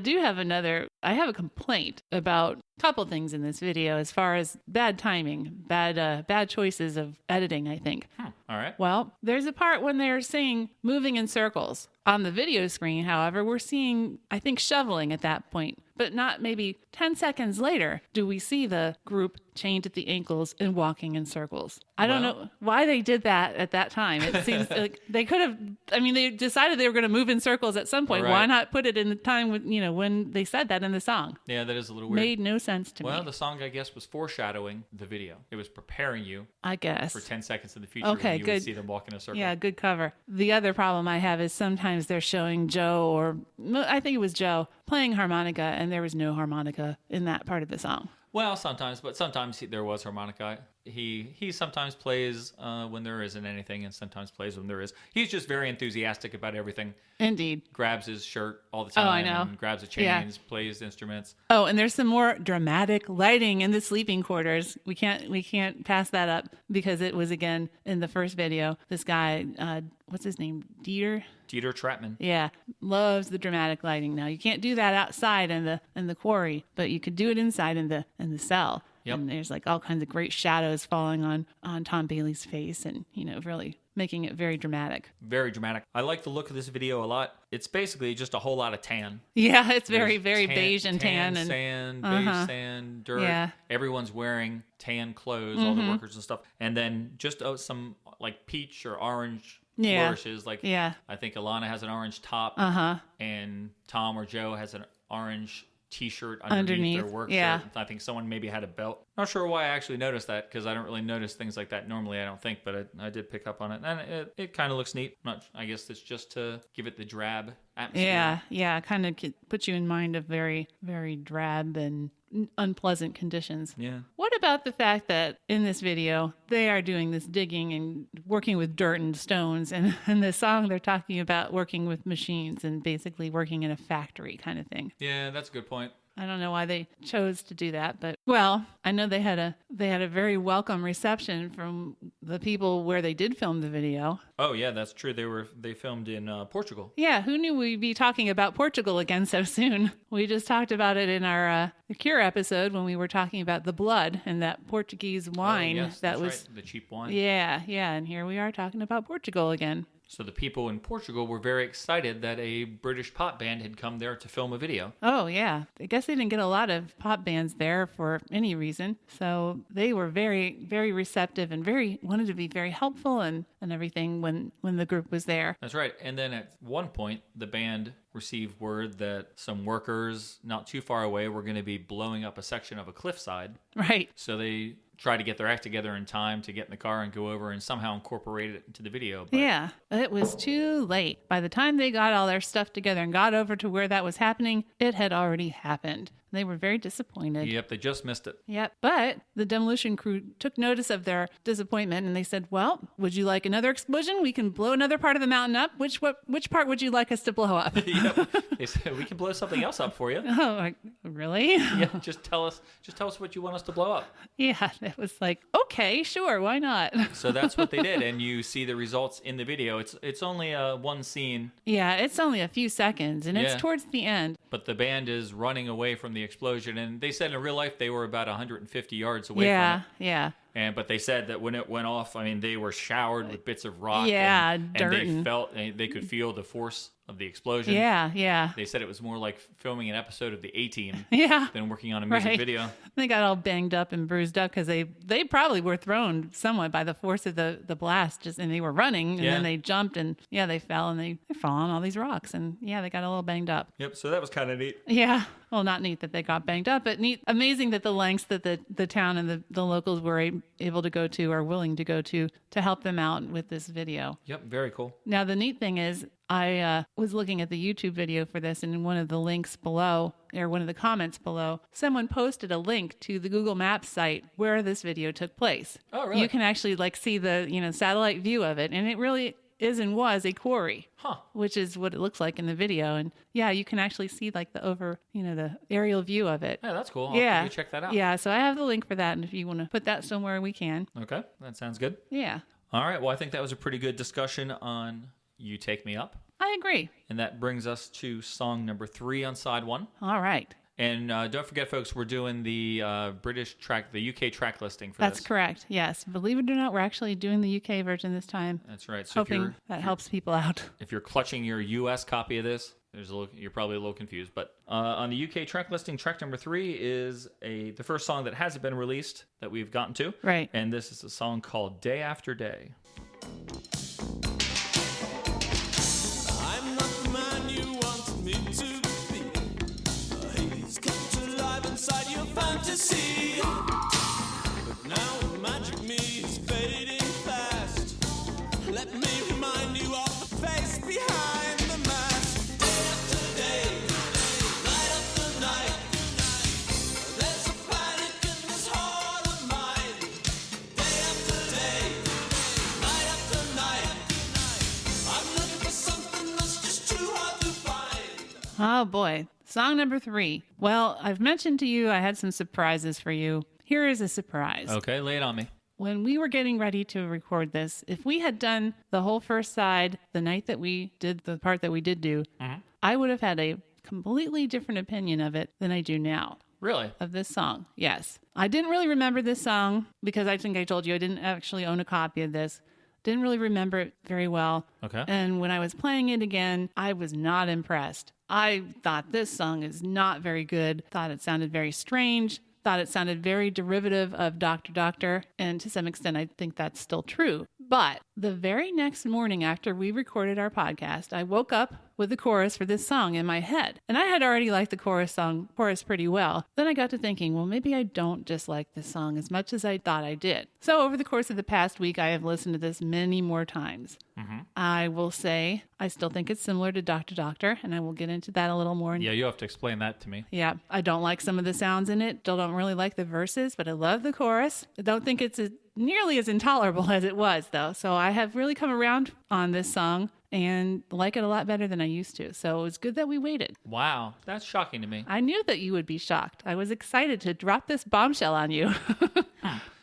have a complaint about a couple things in this video as far as bad timing, bad choices of editing, I think. All right. Well, there's a part when they're saying moving in circles. On the video screen, however, we're seeing, I think, shoveling at that point. But not maybe 10 seconds later do we see the group chained at the ankles and walking in circles. I don't know why they did that at that time. It seems like they could have, they decided they were going to move in circles at some point. Right. Why not put it in the time when they said that in the song? Yeah, that is a little weird. Made no sense to Well, me, the song, I guess, was foreshadowing the video. It was preparing you I guess. for 10 seconds in the future Okay, when you good. would see them walk in a circle. Yeah, good cover. The other problem I have is sometimes they're showing Joe, or I think it was Joe, playing harmonica, and there was no harmonica in that part of the song. Well, sometimes there was harmonica. He sometimes plays when there isn't anything, and sometimes plays when there is. He's just very enthusiastic about everything. Indeed. Grabs his shirt all the time. Oh, I know. And grabs the Yeah. chains, plays instruments. Oh, and there's some more dramatic lighting in the sleeping quarters. We can't pass that up because it was again in the first video. This guy, what's his name? Dieter Trapman. Yeah, loves the dramatic lighting. Now you can't do that outside in the quarry, but you could do it inside in the cell. Yep. And there's like all kinds of great shadows falling on Tom Bailey's face, and really making it very dramatic. Very dramatic. I like the look of this video a lot. It's basically just a whole lot of tan. Yeah, it's very There's beige and tan and sand, beige sand, dirt. Yeah. Everyone's wearing tan clothes, all the workers and stuff. And then just some like peach or orange flourishes. Like Yeah. I think Alana has an orange top, and Tom or Joe has an orange T-shirt underneath their work yeah. shirt. I think someone maybe had a belt. Not sure why I actually noticed that, because I don't really notice things like that normally, I don't think, but I did pick up on it, and it kind of looks neat. I guess it's just to give it the drab atmosphere. Yeah, kind of puts you in mind of very, very drab and unpleasant conditions. Yeah. What about the fact that in this video they are doing this digging and working with dirt and stones, and in the song they're talking about working with machines and basically working in a factory kind of thing? Yeah, that's a good point. I don't know why they chose to do that, but well, I know they had a very welcome reception from the people where they did film the video. Oh yeah, that's true. They filmed in Portugal. Yeah, who knew we'd be talking about Portugal again so soon? We just talked about it in our The Cure episode when we were talking about the blood and that Portuguese wine Oh, yes, that that's was right. The cheap wine. Yeah, and here we are talking about Portugal again. So the people in Portugal were very excited that a British pop band had come there to film a video. Oh, yeah. I guess they didn't get a lot of pop bands there for any reason. So they were very, very receptive and wanted to be very helpful and everything when the group was there. That's right. And then at one point, the band received word that some workers not too far away were going to be blowing up a section of a cliffside. Right. So they tried to get their act together in time to get in the car and go over and somehow incorporate it into the video. But Yeah, it was too late. By the time they got all their stuff together and got over to where that was happening, it had already happened. They were very disappointed. Yep, they just missed it. Yep. But the demolition crew took notice of their disappointment and they said, well, would you like another explosion? We can blow another part of the mountain up. Which part would you like us to blow up? Yep. They said, we can blow something else up for you. Oh, really? Yeah, just tell us what you want us to blow up. Yeah, it was like, okay, sure, why not? So that's what they did, and you see the results in the video. It's only one scene. Yeah, it's only a few seconds, and it's Yeah. towards the end. But the band is running away from the explosion, and they said in real life they were about 150 yards away from it. Yeah. But they said that when it went off, I mean, they were showered with bits of rock. Yeah, And dirt they could feel the force of the explosion. Yeah. They said it was more like filming an episode of the A-Team Yeah. than working on a music Right. video. They got all banged up and bruised up because they probably were thrown somewhat by the force of the blast. And they were running, and Yeah. then they jumped, and they fell, and they fall on all these rocks, and they got a little banged up. Yep, so that was kind of neat. Yeah. Well, not neat that they got banged up, but amazing that the lengths that the town and the locals were able to go to or willing to go to help them out with this video. Yep, very cool. Now, the neat thing is I was looking at the YouTube video for this, and in one of the links below, or one of the comments below, someone posted a link to the Google Maps site where this video took place. Oh, really? You can actually see the satellite view of it, and it really is and was a quarry. Huh. Which is what it looks like in the video. And yeah, you can actually see the the aerial view of it. Yeah, that's cool. I'll Yeah. have to check that out. Yeah, so I have the link for that, and if you want to put that somewhere, we can. Okay, that sounds good. Yeah, All right, well, I think that was a pretty good discussion on You Take Me Up. I agree. And that brings us to song number 3 on side 1. All right. And don't forget, folks, we're doing the the UK track listing for That's this. correct. Yes. Believe it or not, we're actually doing the UK version this time. That's right. So Hoping that helps people out. if you're clutching your US copy of this, you're probably a little confused. But on the UK track listing, track number 3 is the first song that hasn't been released that we've gotten to. Right. And this is a song called Day After Day. I'm not the man you wanted me to be. He's come to life inside your fantasy. But now the magic me is fading fast. Let me remind you of the face behind the mask. Day after day, night after night. There's a panic in this heart of mine. Day after day, night after night. I'm looking for something that's just too hard to find. Oh, boy. Song number 3. Well, I've mentioned to you I had some surprises for you. Here is a surprise. Okay, lay it on me. When we were getting ready to record this, if we had done the whole first side the night that we did the part that we did do, I would have had a completely different opinion of it than I do now. Really? Of this song, yes. I didn't really remember this song because I think I told you I didn't actually own a copy of this. Didn't really remember it very well. Okay. And when I was playing it again, I was not impressed. I thought this song is not very good. Thought it sounded very strange. Thought it sounded very derivative of Dr. Doctor. And to some extent, I think that's still true. But the very next morning after we recorded our podcast, I woke up with the chorus for this song in my head. And I had already liked the chorus pretty well. Then I got to thinking, well, maybe I don't dislike this song as much as I thought I did. So over the course of the past week, I have listened to this many more times. I will say I still think it's similar to Dr. Doctor, and I will get into that a little more. Yeah, you have to explain that to me. Yeah, I don't like some of the sounds in it. Still don't really like the verses, but I love the chorus. I don't think it's nearly as intolerable as it was, though. So I have really come around on this song and like it a lot better than I used to. So it was good that we waited. Wow, that's shocking to me. I knew that you would be shocked. I was excited to drop this bombshell on you.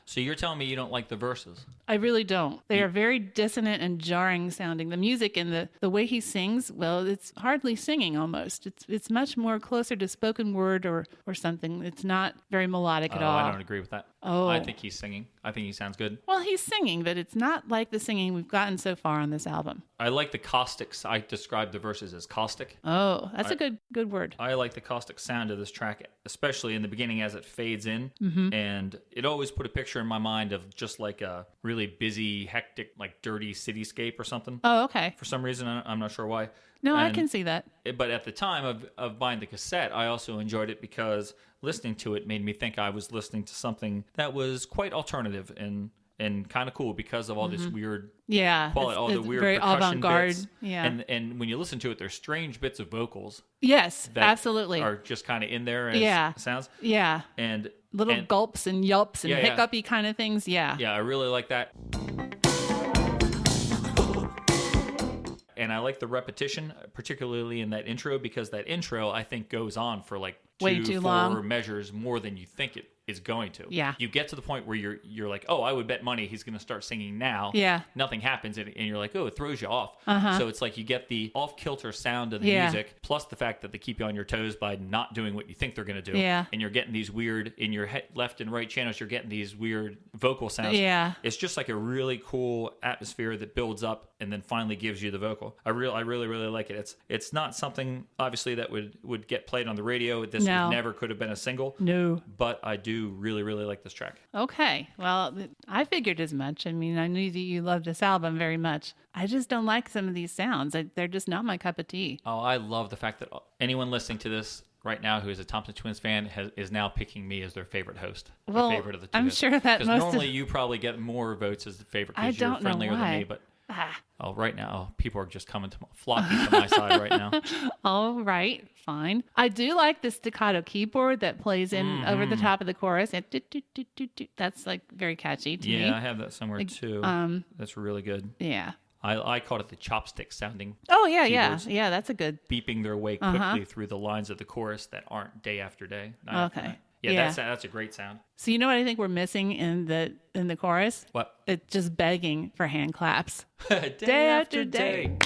So you're telling me you don't like the verses? I really don't. They are very dissonant and jarring sounding. The music and the way he sings, well, it's hardly singing almost. It's much more closer to spoken word or something. It's not very melodic at all. I don't agree with that. Oh. I think he's singing. I think he sounds good. Well, he's singing, but it's not like the singing we've gotten so far on this album. I like the caustics. I described the verses as caustic. Oh, that's a good word. I like the caustic sound of this track, especially in the beginning as it fades in. And it always put a picture in my mind of just like a really busy, hectic, like dirty cityscape or something. Oh, okay. For some reason, I'm not sure why. No, I And- can see that. But at the time of buying the cassette, I also enjoyed it because listening to it made me think I was listening to something that was quite alternative and and kind of cool because of all this weird quality, all the it's weird very percussion avant-garde. bits. Yeah. And when you listen to it, there's strange bits of vocals Yes, that absolutely. are just kind of in there as sounds. Yeah. And Little gulps and yelps and Yeah, yeah. hiccupy kind of things. Yeah. yeah, I really like that. And I like the repetition, particularly in that intro, because that intro, I think, goes on for like Way too long. 4 measures more than you think it is going to. Yeah. You get to the point where you're like, oh, I would bet money he's going to start singing now. Yeah. Nothing happens, and you're like, oh, it throws you off. So it's like you get the off-kilter sound of the music, plus the fact that they keep you on your toes by not doing what you think they're going to do. Yeah. And you're getting these weird, in your left and right channels, you're getting these weird vocal sounds. Yeah. It's just like a really cool atmosphere that builds up and then finally gives you the vocal. I really like it. It's not something obviously that would get played on the radio. This No. never could have been a single. No. But I do really like this track. Okay. Well, I figured as much. I mean, I knew that you loved this album very much. I just don't like some of these sounds. They're just not my cup of tea. Oh, I love the fact that anyone listening to this right now who is a Thompson Twins fan is now picking me as their favorite host. Well, their favorite of the two I'm hosts. sure that because most normally you probably get more votes as the favorite I because you're don't know friendlier than why. me. But right now, people are just flocking to my side right now. All right, fine. I do like the staccato keyboard that plays in over the top of the chorus. That's like very catchy to me. Yeah, I have that somewhere too. That's really good. Yeah. I called it the chopstick sounding. Oh, yeah, keyboards. yeah. That's a good. Beeping their way quickly through the lines of the chorus that aren't day after day. Night after Okay. night. Yeah, Yeah. that's a great sound. So you know what I think we're missing in the chorus? What? It's just begging for hand claps. Day after day.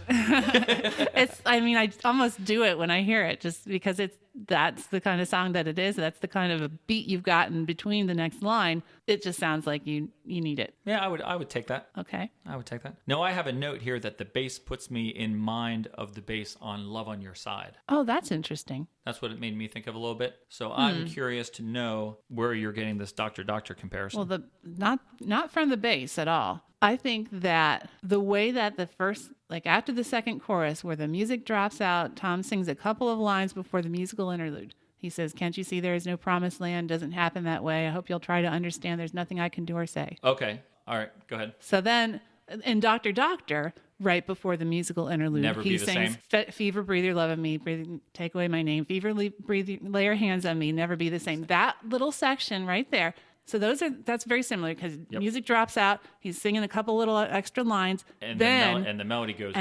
I almost do it when I hear it just because that's the kind of song that it is. That's the kind of a beat you've got in between the next line. It just sounds like you need it. Yeah, I would take that. Okay. I would take that. No, I have a note here that the bass puts me in mind of the bass on Love on Your Side. Oh, that's interesting. That's what it made me think of a little bit. So I'm curious to know where you're getting this Dr. Doctor comparison. Well, not from the bass at all. I think that the way that the first, like after the second chorus where the music drops out, Tom sings a couple of lines before the musical interlude. He says, "Can't you see there is no promised land? Doesn't happen that way. I hope you'll try to understand there's nothing I can do or say." Okay. All right. Go ahead. So then in Dr. Doctor, right before the musical interlude, Never he be the sings, "Fever, breathe your love of me, breathe, take away my name. Fever, breathe, lay your hands on me, never be the same." That little section right there. So that's very similar because music drops out. He's singing a couple little extra lines. And then the melody goes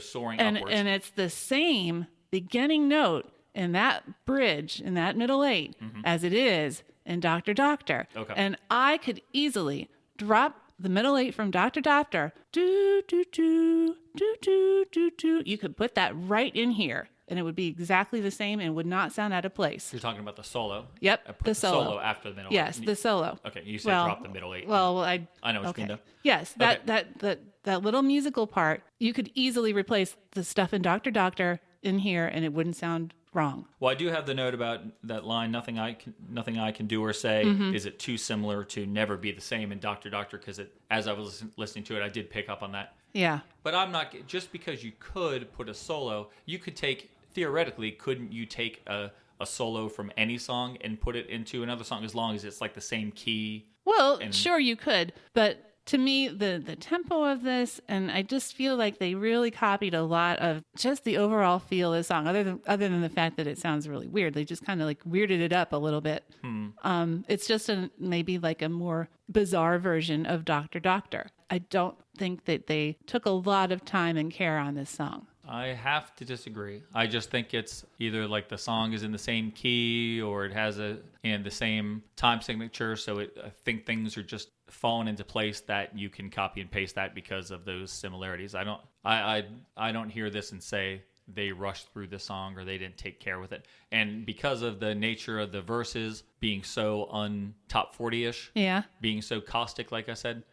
soaring upwards. And it's the same beginning note in that bridge, in that middle eight, as it is in Dr. Doctor. Okay. And I could easily drop the middle eight from Dr. Doctor. Do, do, do, do, do, do, do. You could put that right in here. And it would be exactly the same and would not sound out of place. You're talking about the solo. Yep, Put the solo. after the middle. Yes, the solo. Okay, you said drop the middle eight. Well, I know what okay. you mean, though. Yes, that little musical part, you could easily replace the stuff in Dr. Doctor in here, and it wouldn't sound wrong. Well, I do have the note about that line. Nothing I can do or say. Is it too similar to Never Be the Same in Dr. Doctor? Because as I was listening to it, I did pick up on that. Yeah. But I'm not just because you could put a solo. You could take. Theoretically, couldn't you take a solo from any song and put it into another song as long as it's like the same key? Well, sure you could, but to me, the tempo of this, and I just feel like they really copied a lot of just the overall feel of the song, other than the fact that it sounds really weird. They just kind of like weirded it up a little bit. It's just maybe like a more bizarre version of Dr. Doctor. I don't think that they took a lot of time and care on this song. I have to disagree. I just think it's either like the song is in the same key or it has the same time signature. So I think things are just falling into place that you can copy and paste that because of those similarities. I don't hear this and say they rushed through the song or they didn't take care with it. And because of the nature of the verses being so top 40-ish, being so caustic, like I said,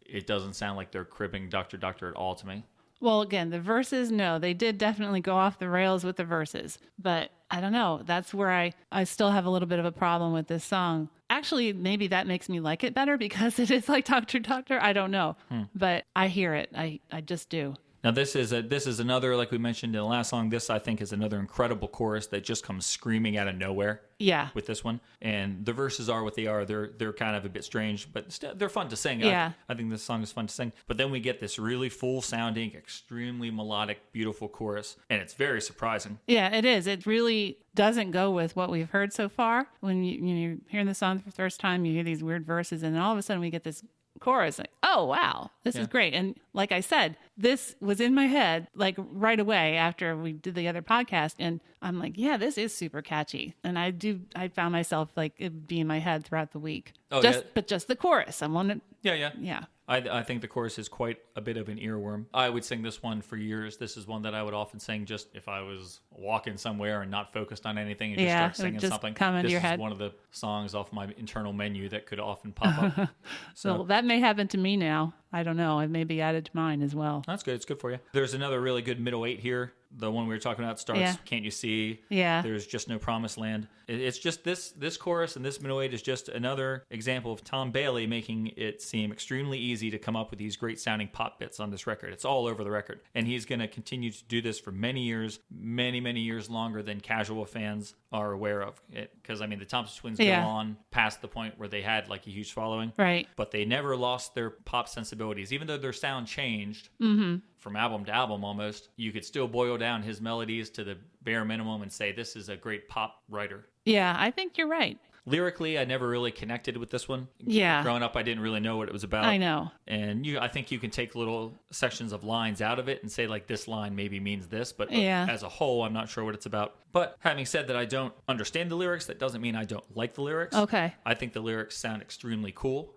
it doesn't sound like they're cribbing Dr. Doctor at all to me. Well, again, the verses, no, they did definitely go off the rails with the verses. But I don't know. That's where I still have a little bit of a problem with this song. Actually, maybe that makes me like it better because it is like Dr. Doctor. I don't know. But I hear it. I just do. Now this is another, like we mentioned in the last song, this I think is another incredible chorus that just comes screaming out of nowhere. Yeah. With this one. And the verses are what they are. They're kind of a bit strange, but still, they're fun to sing. Yeah. I think this song is fun to sing. But then we get this really full sounding, extremely melodic, beautiful chorus, and it's very surprising. Yeah, it is. It really doesn't go with what we've heard so far. When you're hearing the song for the first time, you hear these weird verses, and then all of a sudden we get this chorus, like, oh wow, this is great. And like I said, this was in my head like right away after we did the other podcast, and I'm like, yeah, this is super catchy. And I found myself like it be in my head throughout the week. But just the chorus. I wanted. Yeah. I think the chorus is quite a bit of an earworm. I would sing this one for years. This is one that I would often sing just if I was walking somewhere and not focused on anything and just start singing something. Come into your head. This is one of the songs off my internal menu that could often pop up. So that may happen to me now. I don't know. It may be added to mine as well. That's good. It's good for you. There's another really good middle eight here. The one we were talking about starts, Can't You See? Yeah. There's Just No Promised Land. It's just this chorus and this middle eight is just another example of Tom Bailey making it seem extremely easy to come up with these great sounding pop bits on this record. It's all over the record. And he's going to continue to do this for many years, many, many years longer than casual fans are aware of it. Because, I mean, the Thompson Twins go on past the point where they had like a huge following. Right. But they never lost their pop sensibilities. Even though their sound changed from album to album almost, you could still boil down his melodies to the bare minimum and say this is a great pop writer. Yeah, I think you're right. Lyrically, I never really connected with this one. Yeah. Growing up, I didn't really know what it was about. I know. And I think you can take little sections of lines out of it and say, like, this line maybe means this. But as a whole, I'm not sure what it's about. But having said that I don't understand the lyrics, that doesn't mean I don't like the lyrics. Okay. I think the lyrics sound extremely cool.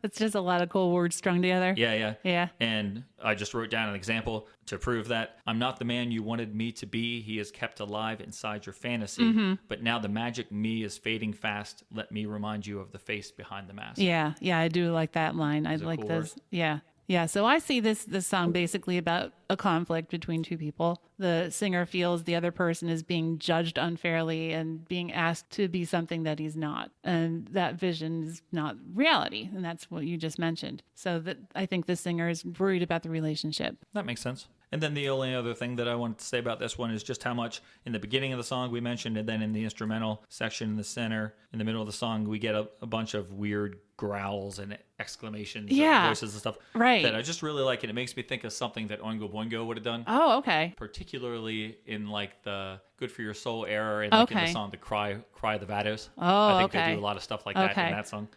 It's just a lot of cool words strung together. Yeah. And I just wrote down an example to prove that. I'm not the man you wanted me to be. He is kept alive inside your fantasy. But now the magic me is fading fast. Let me remind you of the face behind the mask. Yeah, I do like that line. I like cool those. word. Yeah, so I see this song basically about a conflict between two people. The singer feels the other person is being judged unfairly and being asked to be something that he's not. And that vision is not reality. And that's what you just mentioned. So that I think the singer is worried about the relationship. That makes sense. And then the only other thing that I wanted to say about this one is just how much in the beginning of the song we mentioned, and then in the instrumental section in the center, in the middle of the song, we get a bunch of weird growls and exclamations and voices and stuff that I just really like. And it makes me think of something that Oingo Boingo would have done. Oh, okay. Particularly in like the Good For Your Soul era and like in the song The Cry the Vados. Oh, I think they do a lot of stuff like that in that song.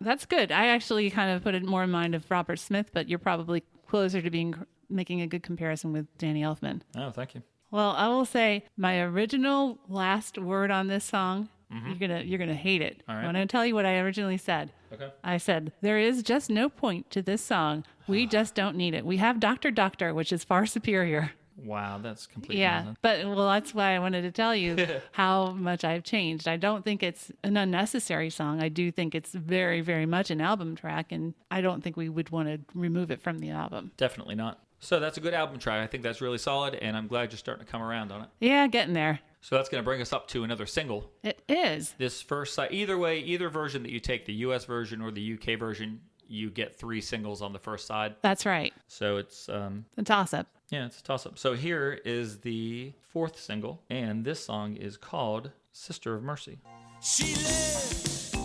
That's good. I actually kind of put it more in mind of Robert Smith, but you're probably closer to making a good comparison with Danny Elfman. Oh, thank you. Well, I will say my original last word on this song, you're gonna hate it. All right. I'm gonna tell you what I originally said. Okay. I said, there is just no point to this song. We just don't need it. We have Dr. Doctor, which is far superior. Wow, that's completely nonsense. But that's why I wanted to tell you how much I've changed. I don't think it's an unnecessary song. I do think it's very, very much an album track, and I don't think we would want to remove it from the album. Definitely not. So that's a good album track. I think that's really solid, and I'm glad you're starting to come around on it. Yeah, getting there. So that's going to bring us up to another single. It is. This first side, either way, either version that you take, the US version or the UK version, you get 3 singles on the first side. That's right. So it's a toss-up. Yeah, it's a toss-up. So here is the 4th single, and this song is called Sister of Mercy. She lives in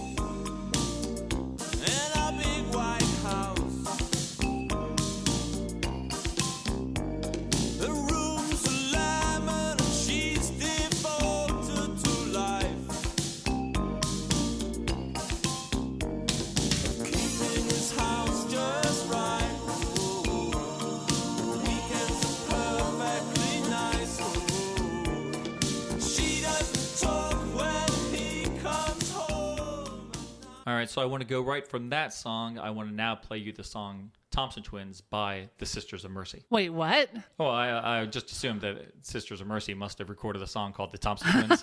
a big white house. The room's a lemon and she's devoted to life. Keeping his house just right. Weekends are perfectly nice. She doesn't talk when he comes home. All right, so I want to go right from that song. I want to now play you the song Thompson Twins by the Sisters of Mercy. Wait, what? Oh, I just assumed that Sisters of Mercy must have recorded a song called the Thompson Twins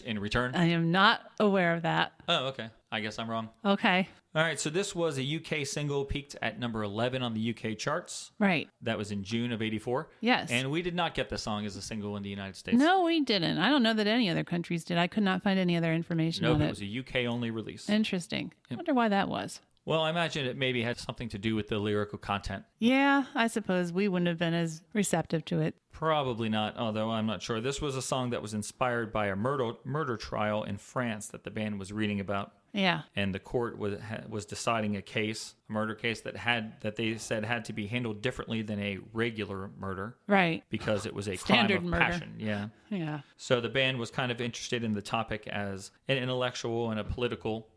in return. I am not aware of that. Oh, okay. I guess I'm wrong. Okay. All right, so this was a UK single, peaked at number 11 on the UK charts. Right. That was in June of '84. Yes. And we did not get the song as a single in the United States. No, we didn't. I don't know that any other countries did. I could not find any other information on it. It was a UK-only release. Interesting. I wonder why that was. Well, I imagine it maybe had something to do with the lyrical content. Yeah, I suppose we wouldn't have been as receptive to it. Probably not, although I'm not sure. This was a song that was inspired by a murder trial in France that the band was reading about. Yeah. And the court was deciding a murder case that they said had to be handled differently than a regular murder. Right. Because it was a Standard crime of murder. passion. Yeah. Yeah. So the band was kind of interested in the topic as an intellectual and a political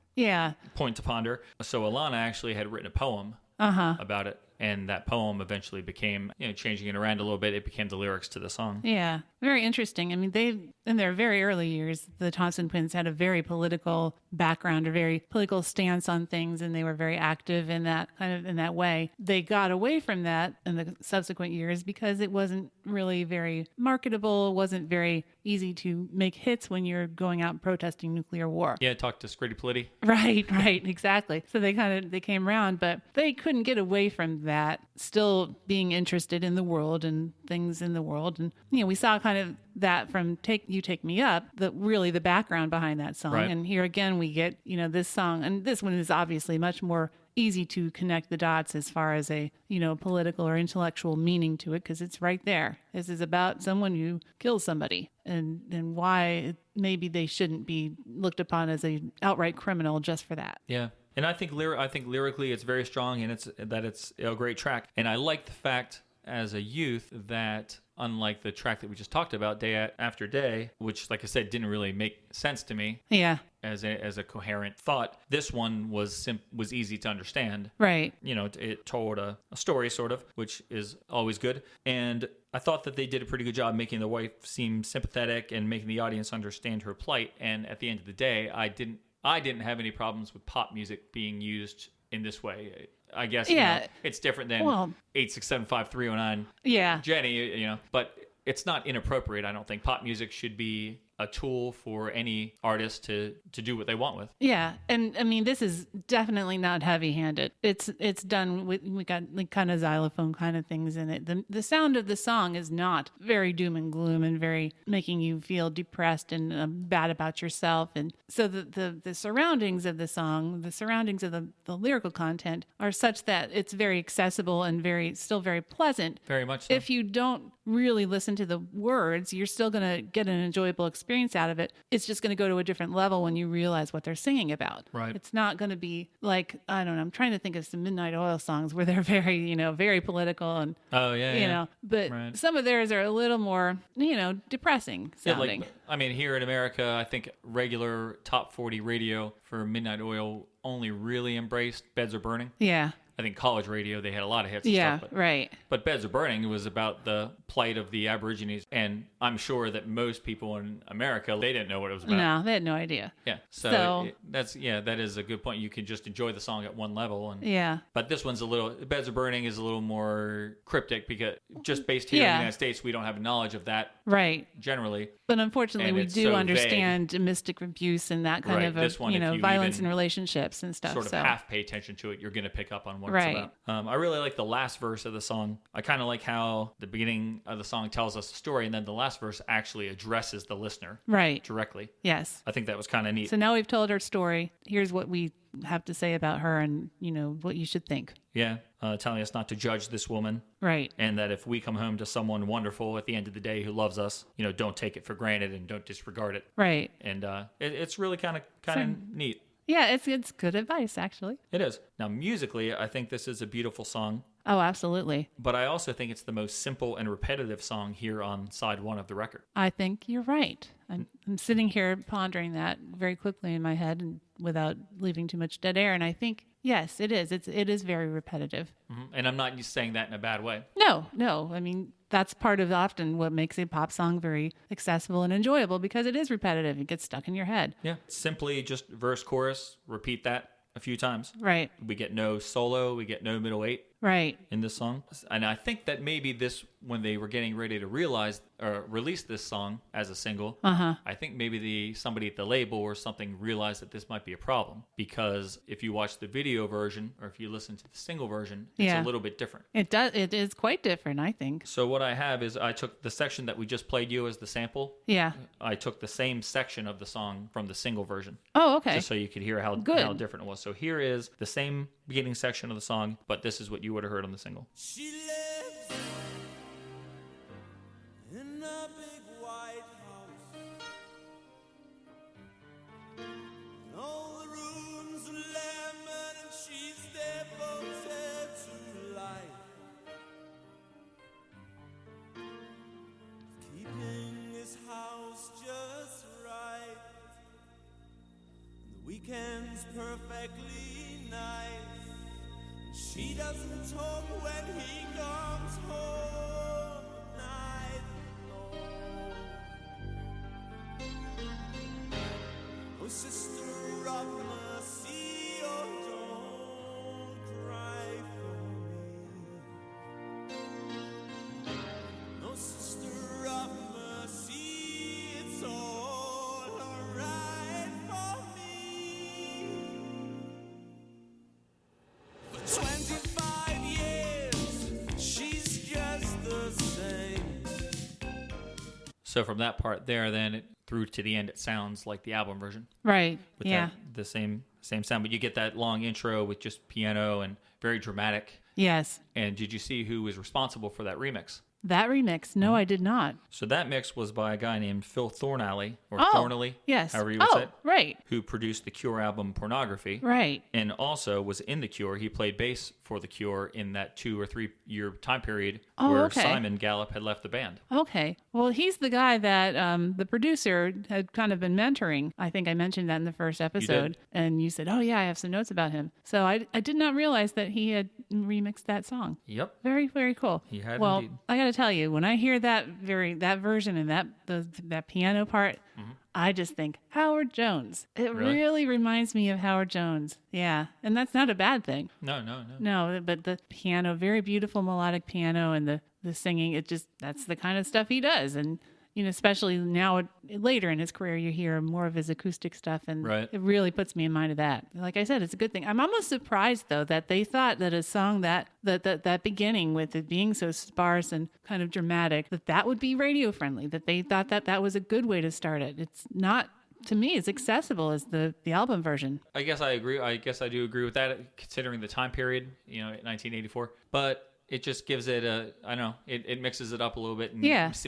point to ponder. So Alana actually had written a poem about it. And that poem eventually became, changing it around a little bit, it became the lyrics to the song. Yeah, very interesting. I mean, in their very early years, the Thompson Twins had a very political background, a very political stance on things, and they were very active in that way. They got away from that in the subsequent years because it wasn't really very marketable, wasn't very easy to make hits when you're going out protesting nuclear war. Yeah, talk to Scritti Politti. Right, exactly. So they came around, but they couldn't get away from that, still being interested in the world and things in the world. And, we saw kind of that from Take Me Up, the background behind that song. Right. And here again, we get, this song, and this one is obviously much more easy to connect the dots as far as a, political or intellectual meaning to it, because it's right there. This is about someone who kills somebody and why maybe they shouldn't be looked upon as a outright criminal just for that. Yeah. And I think lyrically it's very strong, and it's a great track. And I like the fact as a youth that, unlike the track that we just talked about, Day After Day, which, like I said, didn't really make sense to me. Yeah. As a coherent thought, this one was easy to understand. Right. It told a story, sort of, which is always good. And I thought that they did a pretty good job making the wife seem sympathetic and making the audience understand her plight. And at the end of the day, I didn't have any problems with pop music being used in this way. I guess it's different than 8675309. Yeah. Jenny, but it's not inappropriate. I don't think pop music should be a tool for any artist to do what they want with. Yeah, and I mean, this is definitely not heavy-handed. It's done with, we got like kind of xylophone kind of things in it. The sound of the song is not very doom and gloom and very making you feel depressed and bad about yourself. And so the surroundings of the song, the surroundings of the lyrical content are such that it's very accessible and still very pleasant. Very much so. If you don't really listen to the words, you're still going to get an enjoyable experience out of it. It's just going to go to a different level when you realize what they're singing about. Right. It's not going to be like, I don't know, I'm trying to think of some Midnight Oil songs where they're very, very political and, but right. Some of theirs are a little more, depressing sounding. Yeah, I mean, here in America, I think regular top 40 radio for Midnight Oil only really embraced Beds Are Burning. Yeah. I think college radio, they had a lot of hits and stuff. Right. But Beds Are Burning was about the plight of the Aborigines. And I'm sure that most people in America, they didn't know what it was about. No, they had no idea. Yeah. So that is a good point. You can just enjoy the song at one level. But this one's Beds Are Burning is a little more cryptic because just based here in the United States, we don't have knowledge of that. Right. Generally. But unfortunately, and we do so understand domestic abuse and that kind of, violence in relationships and stuff. Sort of half pay attention to it, you're going to pick up on what right. it's about. I really like the last verse of the song. I kind of like how the beginning of the song tells us the story, and then the last verse actually addresses the listener directly. Yes. I think that was kind of neat. So now we've told our story. Here's what we have to say about her and, what you should think. Yeah. Telling us not to judge this woman. Right. And that if we come home to someone wonderful at the end of the day who loves us, don't take it for granted and don't disregard it. Right. And it's really kind of neat. Yeah, it's good advice, actually. It is. Now, musically, I think this is a beautiful song. Oh, absolutely. But I also think it's the most simple and repetitive song here on side one of the record. I think you're right. I'm sitting here pondering that very quickly in my head and without leaving too much dead air. And I think, yes, it is. It is very repetitive. Mm-hmm. And I'm not saying that in a bad way. No. I mean, that's part of often what makes a pop song very accessible and enjoyable because it is repetitive. It gets stuck in your head. Yeah. Simply just verse, chorus, repeat that a few times. Right. We get no solo. We get no middle eight. Right. In this song. And I think that maybe this when they were getting ready to release this song as a single, I think maybe somebody at the label or something realized that this might be a problem, because if you watch the video version or if you listen to the single version, it's a little bit different. It is quite different, I think. So what I have is I took the section that we just played you as the sample. Yeah. I took the same section of the song from the single version. Oh, okay. Just so you could hear how different it was. So here is the same beginning section of the song, but this is what you would have heard on the single. She lives in a big white house. And all the rooms are lemon, and she's devoted to life. Keeping his house just right. And the weekend's perfectly nice. She doesn't talk when he comes home at night, no. Oh, sister of mercy, oh, don't cry for me. No, sister of mercy, it's all alright for me. 25 years, she's just the same. So from that part there, then through to the end, it sounds like the album version. Right. With yeah. the same sound, but you get that long intro with just piano and very dramatic. Yes. And did you see who was responsible for that remix? That remix? No, I did not. So that mix was by a guy named Phil Thornalley, or Thornalley, yes. however you would say it, right. who produced the Cure album Pornography. Right. And also was in The Cure. He played bass for The Cure in that 2 or 3 year time period where Simon Gallup had left the band. Okay. Well, he's the guy that the producer had kind of been mentoring. I think I mentioned that in the first episode. And you said, oh, yeah, I have some notes about him. So I did not realize that he had remixed that song. Yep. Very, very cool. He had indeed. Well, I got to tell you, when I hear that version and that piano part, I just think Howard Jones. It really reminds me of Howard Jones. Yeah. And that's not a bad thing. No. No, but the piano, very beautiful melodic piano, and the singing, that's the kind of stuff he does. And, you know, especially now later in his career, you hear more of his acoustic stuff, and it really puts me in mind of that. Like I said, it's a good thing. I'm almost surprised, though, that they thought that a song that beginning with it being so sparse and kind of dramatic, that would be radio friendly, that they thought that was a good way to start it. It's not, to me, as accessible as the album version. I guess I agree. I guess I do agree with that, considering the time period, 1984. But it just gives it it mixes it up a little bit and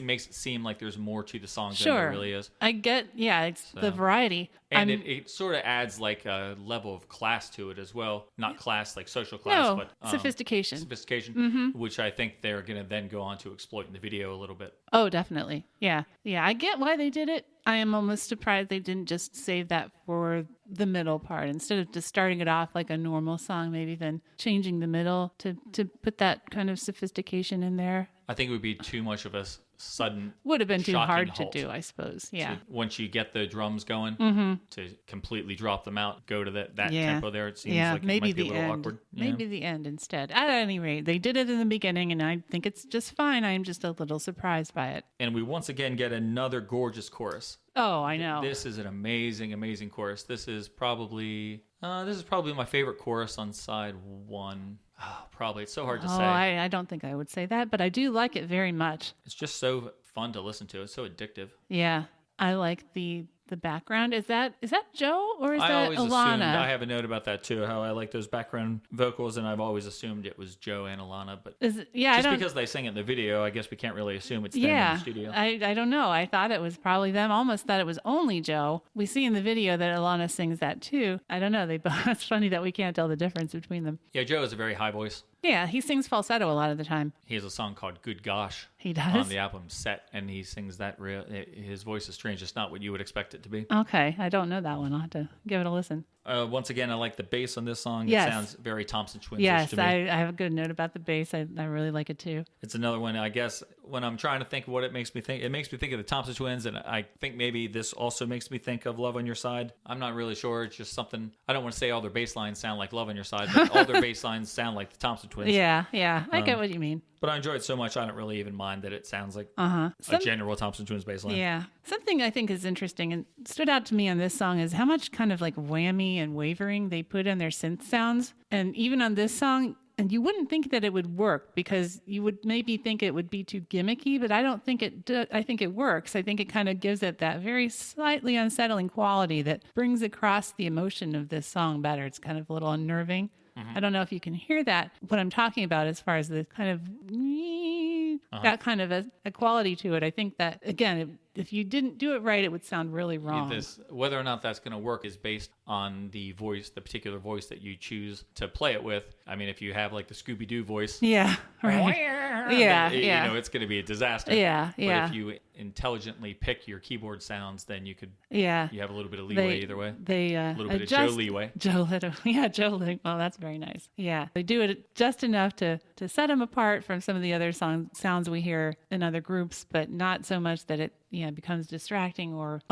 makes it seem like there's more to the song than there really is. I get, it's the variety. And it sort of adds like a level of class to it as well. Not class like social class, but sophistication. Sophistication, which I think they're going to then go on to exploit in the video a little bit. Oh, definitely. Yeah. Yeah, I get why they did it. I am almost surprised they didn't just save that for the middle part. Instead of just starting it off like a normal song, maybe then changing the middle to put that kind of sophistication in there. I think it would be too much of a sudden would have been too hard halt to do, I suppose. Yeah. Once you get the drums going, to completely drop them out, go to that tempo there, it seems like maybe it might be a little awkward. Maybe the end instead. At any rate, they did it in the beginning, and I think it's just fine. I'm just a little surprised by it. And we once again get another gorgeous chorus. Oh, I know. This is an amazing, amazing chorus. This is probably my favorite chorus on side 1. Oh, probably. It's so hard to say. I don't think I would say that, but I do like it very much. It's just so fun to listen to. It's so addictive. Yeah. I like the background. Is that Joe or is that I always Alana? assumed, I have a note about that too, how I like those background vocals, and I've always assumed it was Joe and Alana, but just because they sing it in the video, I guess we can't really assume it's them in the studio. I don't know. I thought it was probably them. Almost thought it was only Joe. We see in the video that Alana sings that too. I don't know. It's funny that we can't tell the difference between them. Yeah, Joe has a very high voice. Yeah, he sings falsetto a lot of the time. He has a song called Good Gosh. He does? On the album Set, and he sings that his voice is strange. It's not what you would expect it to be. Okay, I don't know that one. I'll have to give it a listen. Once again, I like the bass on this song. Yes. It sounds very Thompson Twins. Yes, to me. I have a good note about the bass. I really like it too. It's another one, I guess, when I'm trying to think of what it makes me think of the Thompson Twins, and I think maybe this also makes me think of Love on Your Side. I'm not really sure. It's just something, I don't want to say all their bass lines sound like Love on Your Side, but all their bass lines sound like the Thompson Twins. Yeah, I get what you mean. But I enjoy it so much, I don't really even mind that it sounds like Uh-huh. a general Thompson Twins bass line. Yeah. Something I think is interesting and stood out to me on this song is how much kind of like whammy and wavering they put in their synth sounds. And even on this song, and you wouldn't think that it would work because you would maybe think it would be too gimmicky, but I don't think it does. I think it works. I think it kind of gives it that very slightly unsettling quality that brings across the emotion of this song better. It's kind of a little unnerving. I don't know if you can hear that, what I'm talking about as far as the kind of that kind of a quality to it. I think that, again, if you didn't do it right, it would sound really wrong. Whether or not that's going to work is based on the voice, the particular voice that you choose to play it with. I mean, if you have like the Scooby-Doo voice, yeah, right. Yeah, then, you know, it's going to be a disaster. Yeah, yeah. But if you intelligently pick your keyboard sounds, then you could, you have a little bit of leeway either way. They a little bit of Joe leeway. Joe leeway. Well, that's very nice. Yeah, they do it just enough to set them apart from some of the other sounds we hear in other groups, but not so much that it becomes distracting or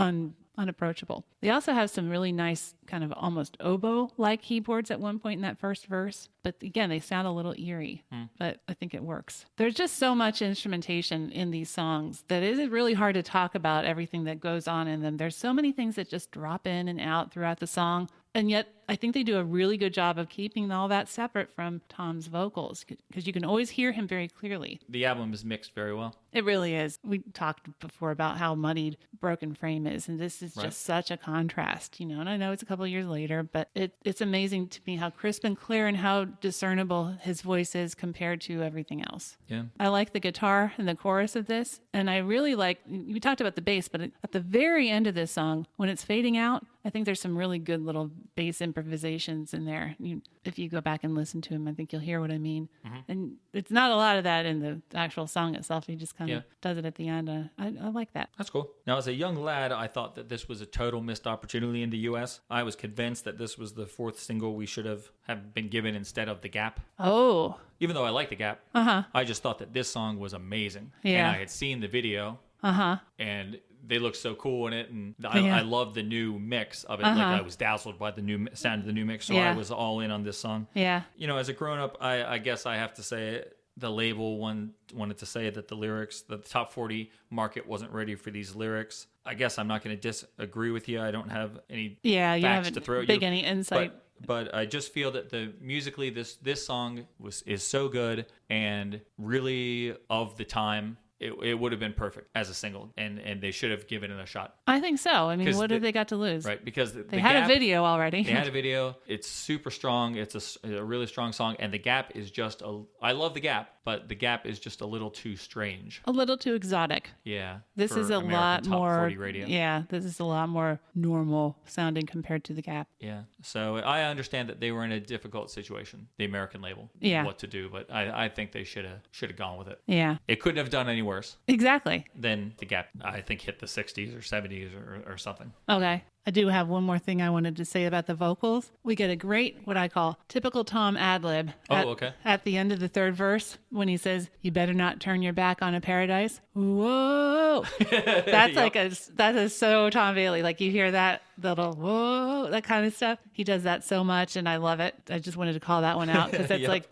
unapproachable. They also have some really nice kind of almost oboe-like keyboards at one point in that first verse. But again, they sound a little eerie, but I think it works. There's just so much instrumentation in these songs that it is really hard to talk about everything that goes on in them. There's so many things that just drop in and out throughout the song. And yet, I think they do a really good job of keeping all that separate from Tom's vocals because you can always hear him very clearly. The album is mixed very well. It really is. We talked before about how muddied Broken Frame is, and this is just such a contrast, And I know it's a couple of years later, but it's amazing to me how crisp and clear and how discernible his voice is compared to everything else. Yeah. I like the guitar and the chorus of this, and I really like, we talked about the bass, but at the very end of this song, when it's fading out, I think there's some really good little bass improvisations in there. If you go back and listen to him, I think you'll hear what I mean. And it's not a lot of that in the actual song itself. He just kind of does it at the end. I like that. That's cool. Now, as a young lad, I thought that this was a total missed opportunity in the U.S. I was convinced that this was the fourth single we should have been given instead of The Gap. Oh. Even though I like The Gap, I just thought that this song was amazing. Yeah. And I had seen the video. And they look so cool in it, and I love the new mix of it. Like I was dazzled by the new sound of the new mix, so I was all in on this song. Yeah. As a grown-up, I guess I have to say the label wanted to say that the top 40 market wasn't ready for these lyrics. I guess I'm not going to disagree with you. I don't have any facts to throw at you. Any insight. But I just feel that musically this song is so good and really of the time. It would have been perfect as a single, and they should have given it a shot. I think so. I mean, what have they got to lose? Right, because they had a video already. They had a video. It's super strong. It's a really strong song, and The Gap is just I love The Gap, but The Gap is just a little too strange. A little too exotic. Yeah. This is a American lot top more 40 radio. Yeah, this is a lot more normal sounding compared to The Gap. Yeah. So I understand that they were in a difficult situation, the American label. Yeah. What to do, but I think they should have gone with it. Yeah. It couldn't have done any worse. Exactly. Then The Gap, I think, hit the 60s or 70s or something. Okay. I do have one more thing I wanted to say about the vocals. We get a great, what I call, typical Tom ad-lib at the end of the third verse when he says, "You better not turn your back on a paradise." Whoa. That is so Tom Bailey. Like you hear that little whoa, that kind of stuff. He does that so much and I love it. I just wanted to call that one out because it's like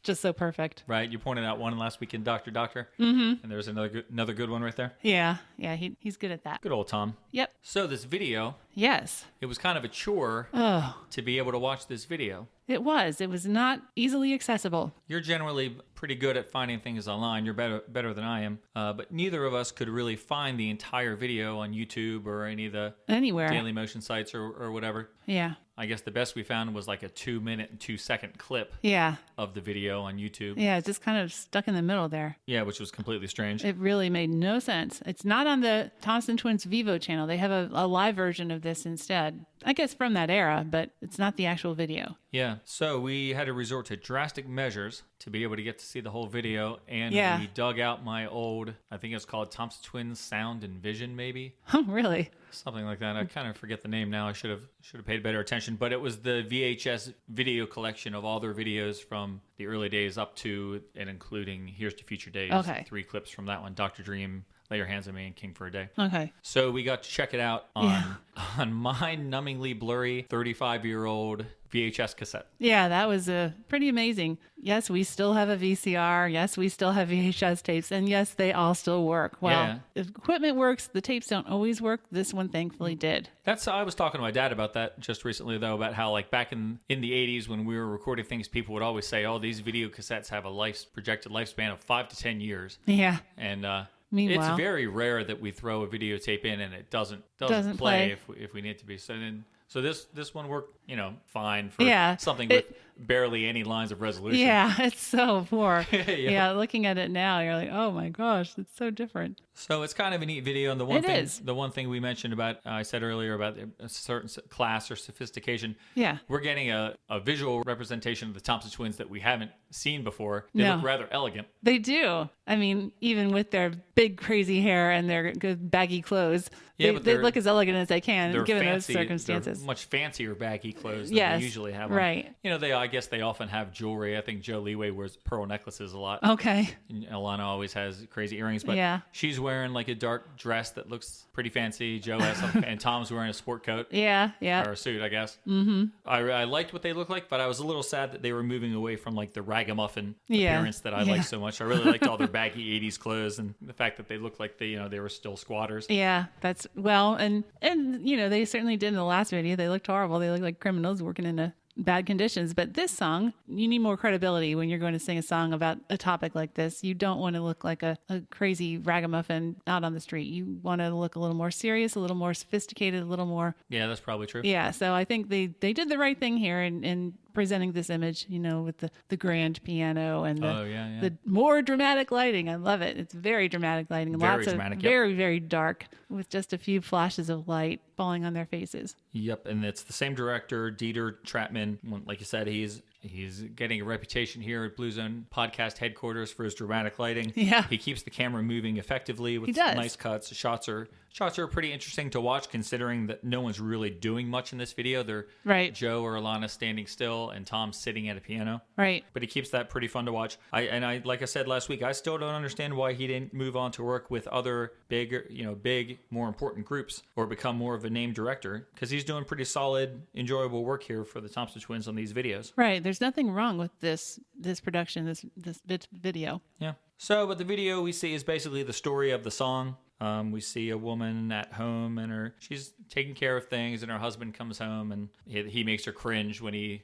just so perfect. Right. You pointed out one last week in Dr. Doctor. And there's another good one right there. Yeah. Yeah. He's good at that. Good old Tom. Yep. So this video. Yes. It was kind of a chore to be able to watch this video. It was not easily accessible. You're generally pretty good at finding things online. You're better than I am. But neither of us could really find the entire video on YouTube or any of the Daily Motion sites or whatever. Yeah. I guess the best we found was like a 2-minute and 2-second clip of the video on YouTube. Yeah, it's just kind of stuck in the middle there. Yeah, which was completely strange. It really made no sense. It's not on the Thompson Twins Vivo channel. They have a live version of this instead. I guess from that era, but it's not the actual video. Yeah, so we had to resort to drastic measures to be able to get to see the whole video, and we dug out my old, I think it's called Thompson Twins Sound and Vision, maybe. Oh, really? Something like that. I kind of forget the name now. I should have paid better attention, but it was the VHS video collection of all their videos from the early days up to and including Here's to Future Days. Okay. 3 clips from that one, Dr. Dream, Lay Your Hands on Me, and King for a Day. Okay. So we got to check it out on my numbingly blurry 35-year-old VHS cassette. Yeah, that was pretty amazing. Yes, we still have a VCR. Yes, we still have VHS tapes. And yes, they all still work. Well, Yeah. if equipment works, the tapes don't always work. This one thankfully did. I was talking to my dad about that just recently, though, about how like back in the 80s when we were recording things, people would always say, oh, these video cassettes have a projected lifespan of 5 to 10 years. Yeah. And Meanwhile, it's very rare that we throw a videotape in and it doesn't Doesn't play play. if we need it to be. So this one worked, fine for something with barely any lines of resolution. Yeah, it's so poor. Yeah. Looking at it now, you're like, oh my gosh, it's so different. So it's kind of a neat video, and the one thing we mentioned about, I said earlier about a certain class or sophistication. Yeah. We're getting a visual representation of the Thompson Twins that we haven't seen before. They No. look rather elegant. They do. I mean, even with their big crazy hair and their good baggy clothes, Yeah, they, but they look as elegant as they can, They're given fancy, those circumstances. They're much fancier baggy clothes than Yes, we usually have on. right. I guess they often have jewelry. I think Joe Leeway wears pearl necklaces a lot. Okay. And Alana always has crazy earrings, but Yeah. she's wearing like a dark dress that looks pretty fancy. Joe has something, and Tom's wearing a sport coat. Yeah. Or a suit, I guess. Mm-hmm. I liked what they looked like, but I was a little sad that they were moving away from like the ragamuffin appearance that I like so much. I really liked all their baggy 80s clothes and the fact that they looked like they were still squatters. Yeah, that's and they certainly did in the last video. They looked horrible. They looked like criminals working in bad conditions. But this song, you need more credibility when you're going to sing a song about a topic like this. You don't want to look like a crazy ragamuffin out on the street. You want to look a little more serious, a little more sophisticated, a little more. Yeah, that's probably true. Yeah, so I think they did the right thing here in presenting this image, with the grand piano and the more dramatic lighting. I love it. It's very dramatic lighting. Very Lots dramatic, of yep. very, very dark with just a few flashes of light falling on their faces. Yep, and it's the same director, Dieter Trapman. Like you said, he's getting a reputation here at Blue Zone Podcast headquarters for his dramatic lighting. Yeah. He keeps the camera moving effectively with He does. nice cuts. Shots are pretty interesting to watch, considering that no one's really doing much in this video. They're Right. Joe or Alana standing still and Tom sitting at a piano. Right. But he keeps that pretty fun to watch. I like I said last week, I still don't understand why he didn't move on to work with other big, more important groups or become more of a name director, because he's doing pretty solid, enjoyable work here for the Thompson Twins on these videos. Right. There's nothing wrong with this production, this video. Yeah. So, but the video we see is basically the story of the song. We see a woman at home and she's taking care of things, and her husband comes home and he makes her cringe when he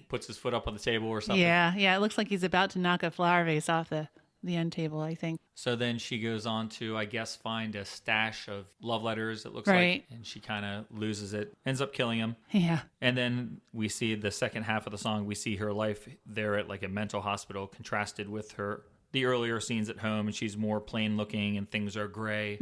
puts his foot up on the table or something. Yeah. It looks like he's about to knock a flower vase off the end table, I think. So then she goes on to, I guess, find a stash of love letters, it looks Right. like, and she kind of loses it, ends up killing him. Yeah. And then we see the second half of the song, we see her life there at like a mental hospital contrasted with the earlier scenes at home, and she's more plain looking and things are gray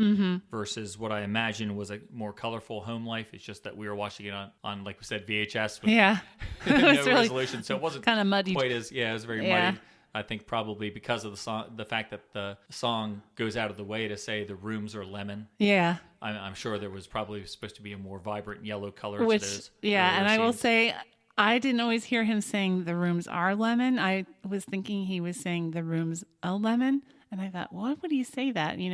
versus what I imagine was a more colorful home life. It's just that we were watching it on like we said, VHS with Yeah. no It's really resolution. So it wasn't kind of muddy. quite as, it was very Yeah. muddy. I think probably because of the song, the fact that the song goes out of the way to say the rooms are lemon. Yeah. I'm sure there was probably supposed to be a more vibrant yellow color Which, to those. and I will scenes. say, I didn't always hear him saying the rooms are lemon. I was thinking he was saying the rooms a lemon. And I thought, why would he say that? In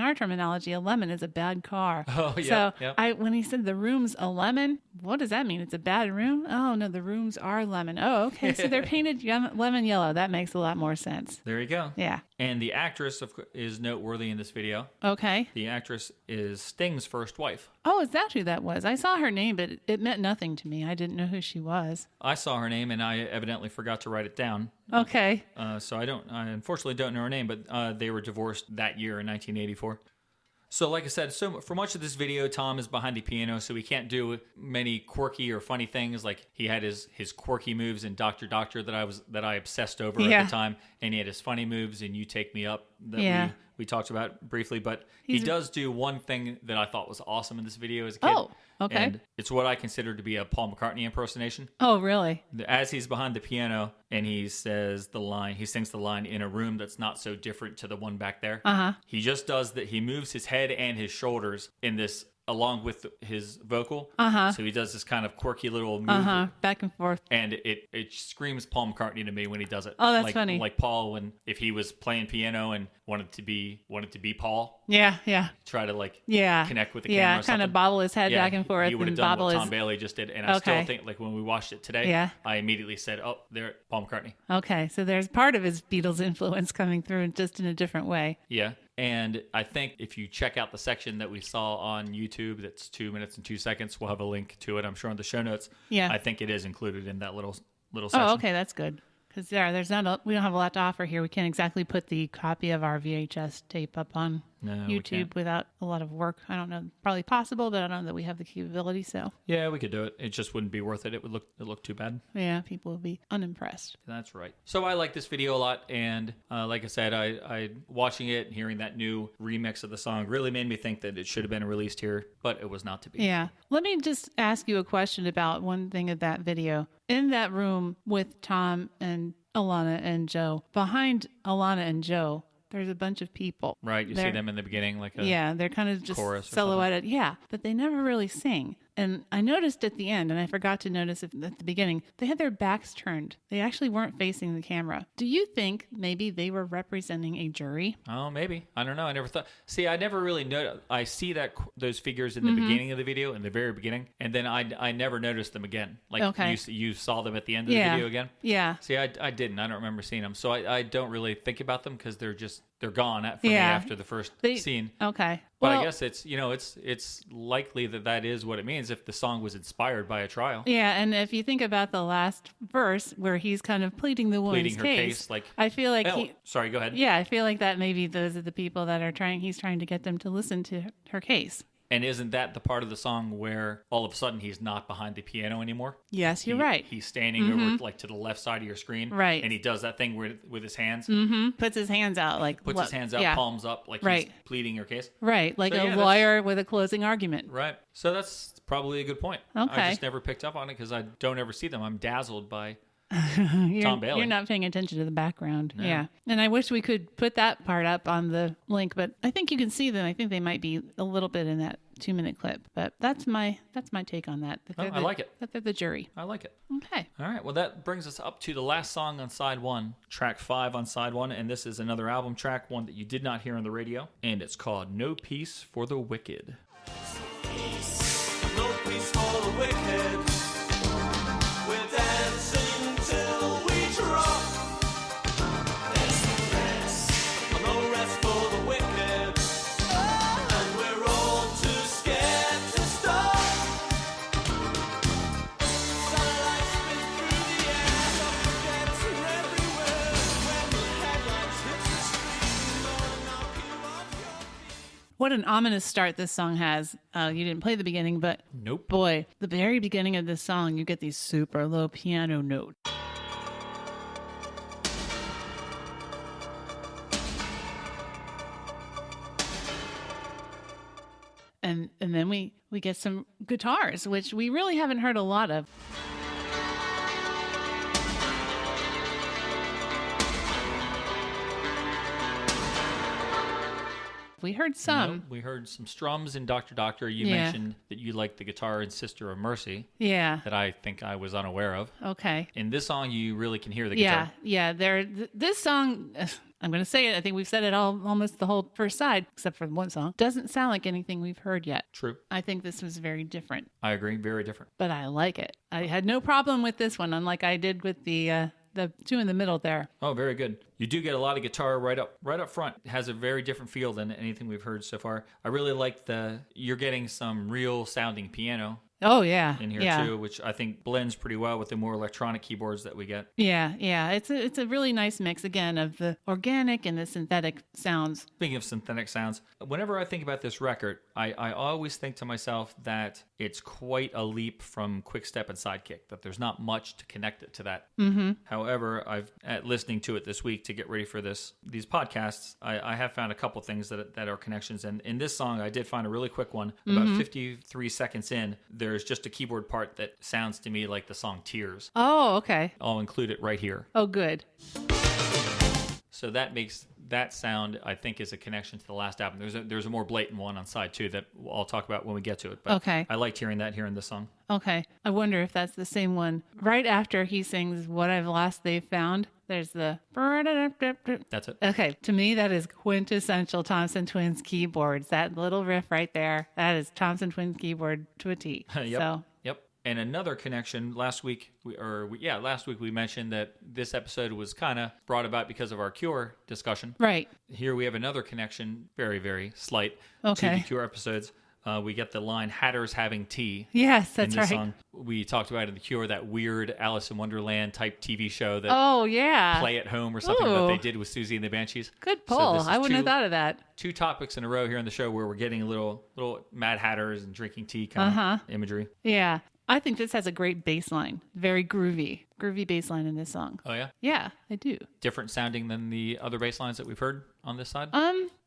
our terminology, a lemon is a bad car. Oh, yeah. So when he said the room's a lemon, what does that mean? It's a bad room? Oh, no, the rooms are lemon. Oh, okay. So they're painted lemon yellow. That makes a lot more sense. There you go. Yeah. And the actress is noteworthy in this video. Okay. The actress is Sting's first wife. Oh, is that who that was? I saw her name, but it meant nothing to me. I didn't know who she was. I saw her name, and I evidently forgot to write it down. Okay. So I unfortunately don't know her name, but they were divorced that year in 1984. So like I said, for much of this video, Tom is behind the piano, so he can't do many quirky or funny things. Like he had his quirky moves in Dr. Doctor that I obsessed over at the time, and he had his funny moves in You Take Me Up that we talked about briefly. But he does do one thing that I thought was awesome in this video as a kid. Oh, okay. And it's what I consider to be a Paul McCartney impersonation. Oh, really? As he's behind the piano and he sings the line in a room that's not so different to the one back there. Uh-huh. He just does that. He moves his head and his shoulders in this along with his vocal. So he does this kind of quirky little move. Back and forth. And it screams Paul McCartney to me when he does it. Oh, that's funny. Like Paul, if he was playing piano and wanted to be Paul. Yeah. Try to connect with the camera. Yeah, kind of bobble his head back and forth. He would have done what Tom Bailey just did. And I still think, like, when we watched it today, I immediately said, oh, there, Paul McCartney. Okay, so there's part of his Beatles influence coming through just in a different way. Yeah. And I think if you check out the section that we saw on YouTube, that's 2 minutes and 2 seconds, we'll have a link to it, I'm sure, in the show notes. Yeah. I think it is included in that little section. Oh, okay, that's good. Because we don't have a lot to offer here. We can't exactly put the copy of our VHS tape up on YouTube without a lot of work. I don't know, probably possible, but I don't know that we have the capability. So yeah, we could do it. It just wouldn't be worth it. It would look too bad. Yeah, people would be unimpressed. That's right. So I like this video a lot, and like I said, I watching it and hearing that new remix of the song really made me think that it should have been released here, but it was not to be. Yeah. Let me just ask you a question about one thing of that video. In that room with Tom and Alana and Joe, behind Alana and Joe, there's a bunch of people. Right, you see them in the beginning, like they're kind of just silhouetted. Yeah, but they never really sing. And I noticed at the end, and I forgot to notice at the beginning, they had their backs turned. They actually weren't facing the camera. Do you think maybe they were representing a jury? Oh, maybe. I don't know. I never thought. See, I never really noticed. I see those figures in the beginning of the video, in the very beginning, and then I never noticed them again. Like you saw them at the end of the video again? Yeah. See, I didn't. I don't remember seeing them. So I don't really think about them because they're gone for me after the first scene. Okay. But I guess it's likely that is what it means if the song was inspired by a trial. Yeah, and if you think about the last verse where he's kind of pleading the woman's case, like I feel like sorry, go ahead. Yeah, I feel like that maybe those are the people that he's trying to get them to listen to her case. And isn't that the part of the song where all of a sudden he's not behind the piano anymore? Yes, you're right. He's standing over like to the left side of your screen. Right. And he does that thing with his hands. Mm-hmm. Puts his hands out his hands out, palms up, like he's pleading your case. Right, like a lawyer with a closing argument. Right. So that's probably a good point. Okay. I just never picked up on it because I don't ever see them. I'm dazzled by Tom Bailey. You're not paying attention to the background. No. Yeah. And I wish we could put that part up on the link, but I think you can see them. I think they might be a little bit in that 2-minute clip, but that's my take on that. I like it. That they're the jury. I like it. Okay. All right. Well, that brings us up to the last song on side 1, track 5 on side 1, and this is another album track, one that you did not hear on the radio, and it's called No Peace for the Wicked. No peace for the wicked. We're dancing till we drop. No rest for the wicked. And we're all too scared to stop. Sunlight spin through the air, suffocating everywhere. When the headlights hit the street, gonna knock you off your feet. What an ominous start this song has. You didn't play the beginning, but Nope. Boy, the very beginning of this song, you get these super low piano notes. And then we get some guitars, which we really haven't heard a lot of. We heard some. Nope. We heard some strums in Dr. Doctor. You mentioned that you liked the guitar in Sister of Mercy. Yeah. That I think I was unaware of. Okay. In this song, you really can hear the guitar. Yeah. This song, I'm going to say it. I think we've said it almost the whole first side, except for one song. Doesn't sound like anything we've heard yet. True. I think this was very different. I agree. Very different. But I like it. I had no problem with this one, unlike I did with the two in the middle there. Oh, very good. You do get a lot of guitar right up front. It has a very different feel than anything we've heard so far. I really like you're getting some real sounding piano. Oh, yeah. In here, too, which I think blends pretty well with the more electronic keyboards that we get. Yeah. It's a really nice mix, again, of the organic and the synthetic sounds. Speaking of synthetic sounds, whenever I think about this record, I always think to myself that it's quite a leap from Quickstep and Sidekick, that there's not much to connect it to that. Mm-hmm. However, listening to it this week to get ready for these podcasts, I have found a couple things that are connections. And in this song, I did find a really quick one. About 53 seconds in, there's just a keyboard part that sounds to me like the song Tears. Oh, okay. I'll include it right here. Oh, good. So that makes that sound, I think, is a connection to the last album. There's a more blatant one on side 2 that I'll talk about when we get to it. But Okay. I liked hearing that here in this song. Okay. I wonder if that's the same one. Right after he sings What I've Lost, They've Found, there's the... That's it. Okay. To me, that is quintessential Thompson Twins keyboards. That little riff right there, that is Thompson Twins keyboard to a T. Yep. So, Yep. And another connection, last week we mentioned that this episode was kind of brought about because of our Cure discussion. right. Here we have another connection, very, very slight, Okay. to the Cure episodes. We get the line, Hatters Having Tea. Yes, that's in this right. song. We talked about in the Cure, that weird Alice in Wonderland type TV show that Oh, yeah. Play at Home or something that Ooh. they did with Susie and the Banshees. Good So pull. this is I wouldn't have thought of that. 2 topics in a row here on the show where we're getting a little Mad Hatters and drinking tea kind of imagery. Yeah. I think this has a great bass line. Very groovy bass line in this song. Oh, yeah? Yeah, I do. Different sounding than the other bass lines that we've heard on this side?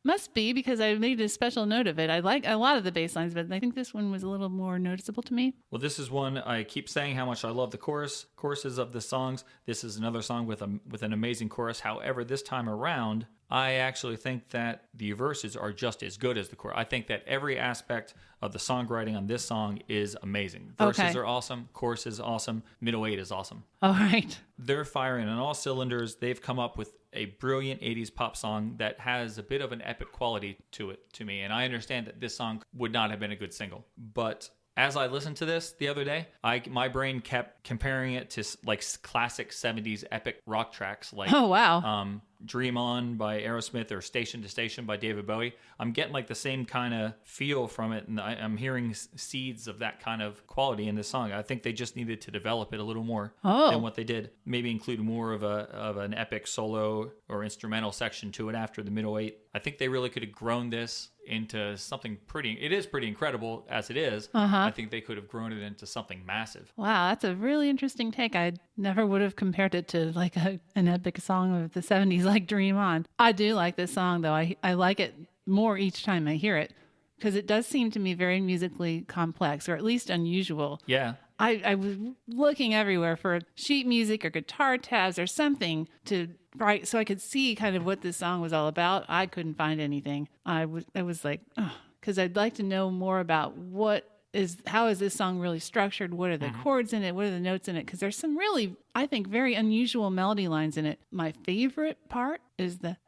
Must be, because I made a special note of it. I like a lot of the bass lines, but I think this one was a little more noticeable to me. Well, this is one I keep saying how much I love the choruses of the songs. This is another song with an amazing chorus. However, this time around, I actually think that the verses are just as good as the chorus. I think that every aspect of the songwriting on this song is amazing. Verses Okay. are awesome. Chorus is awesome. Middle 8 is awesome. All right. They're firing on all cylinders. They've come up with a brilliant 80s pop song that has a bit of an epic quality to it, to me. And I understand that this song would not have been a good single. But as I listened to this the other day, my brain kept comparing it to like classic 70s epic rock tracks like Oh, wow. Dream On by Aerosmith or Station to Station by David Bowie. I'm getting like the same kind of feel from it, and I'm hearing seeds of that kind of quality in this song. I think they just needed to develop it a little more than what they did. Maybe include more of an epic solo or instrumental section to it after the middle 8. I think they really could have grown this into something pretty... It is pretty incredible as it is. I think they could have grown it into something massive. Wow, that's a really interesting take. I never would have compared it to like an epic song of the 70s like Dream On. I do like this song, though. I like it more each time I hear it, because it does seem to me very musically complex, or at least unusual. Yeah. I was looking everywhere for sheet music or guitar tabs or something to write so I could see kind of what this song was all about. I couldn't find anything. I was like, because I'd like to know more about how is this song really structured? What are the chords in it? What are the notes in it? Because there's some really, I think, very unusual melody lines in it. My favorite part is the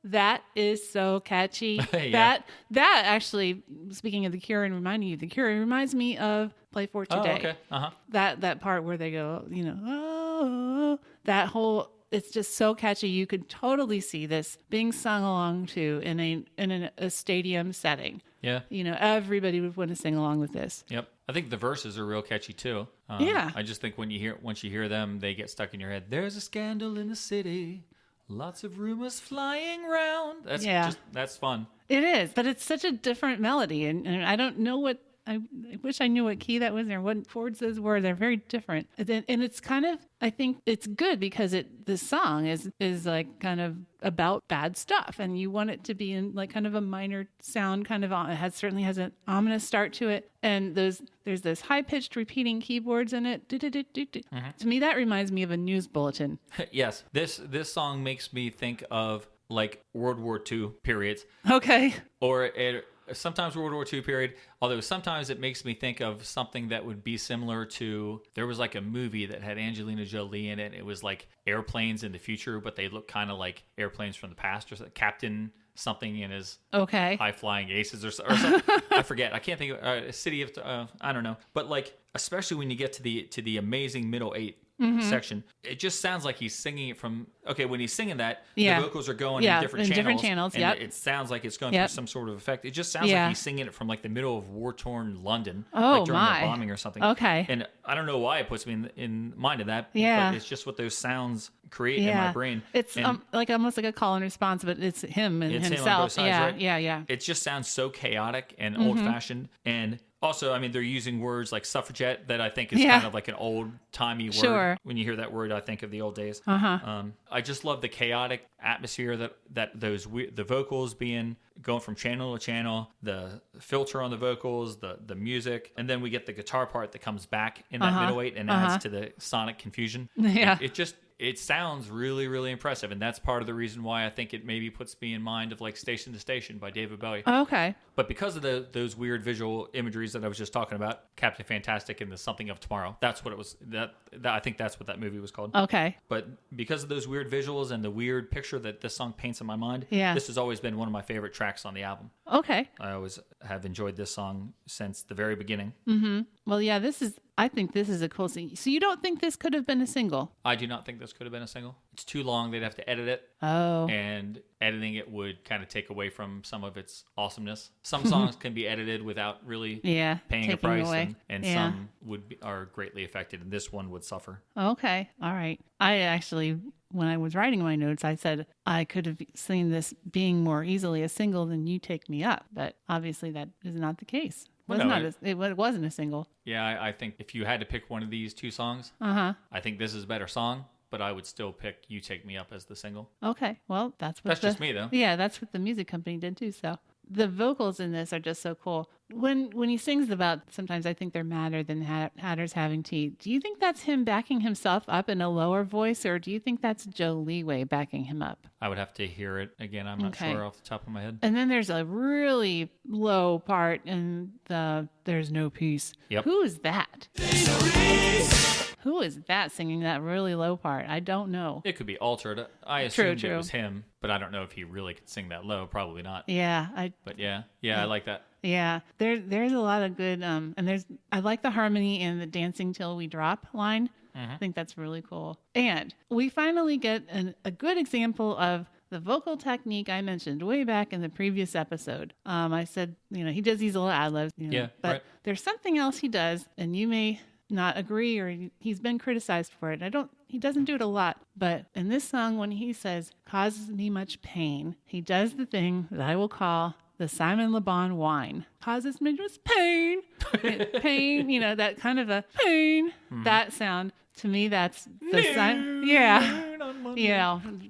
that is so catchy. Yeah. That actually, speaking of The Cure and reminding you of The Cure, it reminds me of Play For Today. Oh, okay. That part where they go, that whole, it's just so catchy. You could totally see this being sung along to in a stadium setting. Yeah. Everybody would want to sing along with this. Yep. I think the verses are real catchy too. Yeah. I just think once you hear them, they get stuck in your head. There's a scandal in the city. Lots of rumors flying around. That's fun. It is, but it's such a different melody, and I don't know what. I wish I knew what key that was or what chords those were. They're very different, and it's kind of. I think it's good because the song is like kind of about bad stuff, and you want it to be in like kind of a minor sound, kind of. It certainly has an ominous start to it, and there's those high pitched repeating keyboards in it. To me, that reminds me of a news bulletin. Yes, this song makes me think of like World War II periods. Okay. Or sometimes World War II period, although sometimes it makes me think of something that would be similar to, there was like a movie that had Angelina Jolie in it. It was like airplanes in the future, but they look kind of like airplanes from the past, or Captain something in his high flying aces or something. I forget. I can't think of a city of, I don't know. But like, especially when you get to the amazing middle 8 section, it just sounds like he's singing it from, when he's singing that, the vocals are going in different channels. And it sounds like it's going through some sort of effect. It just sounds like he's singing it from like the middle of war-torn London, like during a bombing or something. Okay. And I don't know why it puts me in mind of that, Yeah. but it's just what those sounds create in my brain. It's like almost like a call and response, but it's him and it's himself. him on both sides, right? Yeah. It just sounds so chaotic and old-fashioned. And also, I mean, they're using words like suffragette that I think is kind of like an old-timey word. Sure. When you hear that word, I think of the old days. I just love the chaotic atmosphere that the vocals going from channel to channel, the filter on the vocals, the music, and then we get the guitar part that comes back in that middle 8 and adds to the sonic confusion. Yeah. It it sounds really, really impressive. And that's part of the reason why I think it maybe puts me in mind of like Station to Station by David Bowie. Okay. But because of those weird visual imageries that I was just talking about, Captain Fantastic and the Something of Tomorrow, that's what it was. That I think that's what that movie was called. Okay. But because of those weird visuals and the weird picture that this song paints in my mind, this has always been one of my favorite tracks on the album. Okay. I always have enjoyed this song since the very beginning. Mm-hmm. Well, yeah, I think this is a cool thing. So you don't think this could have been a single? I do not think this could have been a single. It's too long. They'd have to edit it. Oh. And editing it would kind of take away from some of its awesomeness. Some songs can be edited without really paying a price, and some are greatly affected, and this one would suffer. Okay. All right. I actually, when I was writing my notes, I said I could have seen this being more easily a single than You Take Me Up, but obviously that is not the case. It wasn't a single. Yeah, I think if you had to pick one of these two songs, I think this is a better song, but I would still pick You Take Me Up as the single. Okay, well, that's just me, though. Yeah, that's what the music company did, too, so. The vocals in this are just so cool. When he sings about, sometimes I think they're madder than hatters having tea. Do you think that's him backing himself up in a lower voice, or do you think that's Joe Leeway backing him up? I would have to hear it again. I'm not sure off the top of my head. And then there's a really low part in the There's No Peace. Yep. Who is that? Who is that singing that really low part? I don't know. It could be altered. I assumed it was him, but I don't know if he really could sing that low. Probably not. Yeah. But I like that. Yeah, there's a lot of good, and I like the harmony in the Dancing Till We Drop line. I think that's really cool. And we finally get a good example of the vocal technique I mentioned way back in the previous episode. I said, he does these little ad-libs. But there's something else he does, and you may not agree, or he's been criticized for it. He doesn't do it a lot, but in this song, when he says, causes me much pain, he does the thing that I will call the Simon Le Bon whine. Causes me just pain. Pain, that kind of a pain, that sound. To me, that's the Simon. Yeah.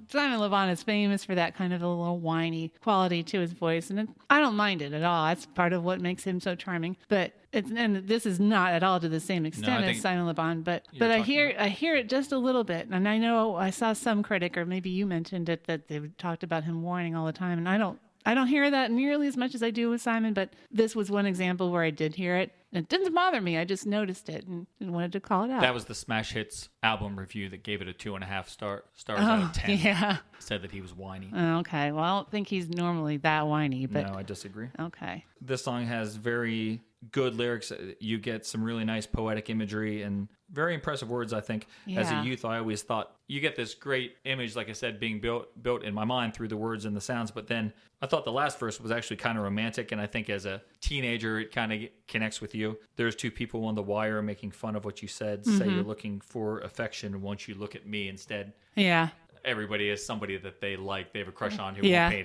Simon Le Bon is famous for that kind of a little whiny quality to his voice, and I don't mind it at all. That's part of what makes him so charming. But and this is not at all to the same extent as Simon Le Bon, but I hear it just a little bit, and I know I saw some critic, or maybe you mentioned it, that they talked about him whining all the time, and I don't hear that nearly as much as I do with Simon, but this was one example where I did hear it. It didn't bother me. I just noticed it and wanted to call it out. That was the Smash Hits album review that gave it a 2.5 stars out of 10. Yeah. Said that he was whiny. Okay. Well, I don't think he's normally that whiny, but... No, I disagree. Okay. This song has very good lyrics. You get some really nice poetic imagery and very impressive words, I think. Yeah. As a youth, I always thought you get this great image, like I said, being built in my mind through the words and the sounds. But then I thought the last verse was actually kind of romantic. And I think as a teenager, it kind of connects with you. There's two people on the wire making fun of what you said. Say you're looking for affection. Won't you look at me instead? Yeah. Everybody is somebody that they like. They have a crush on who won't pay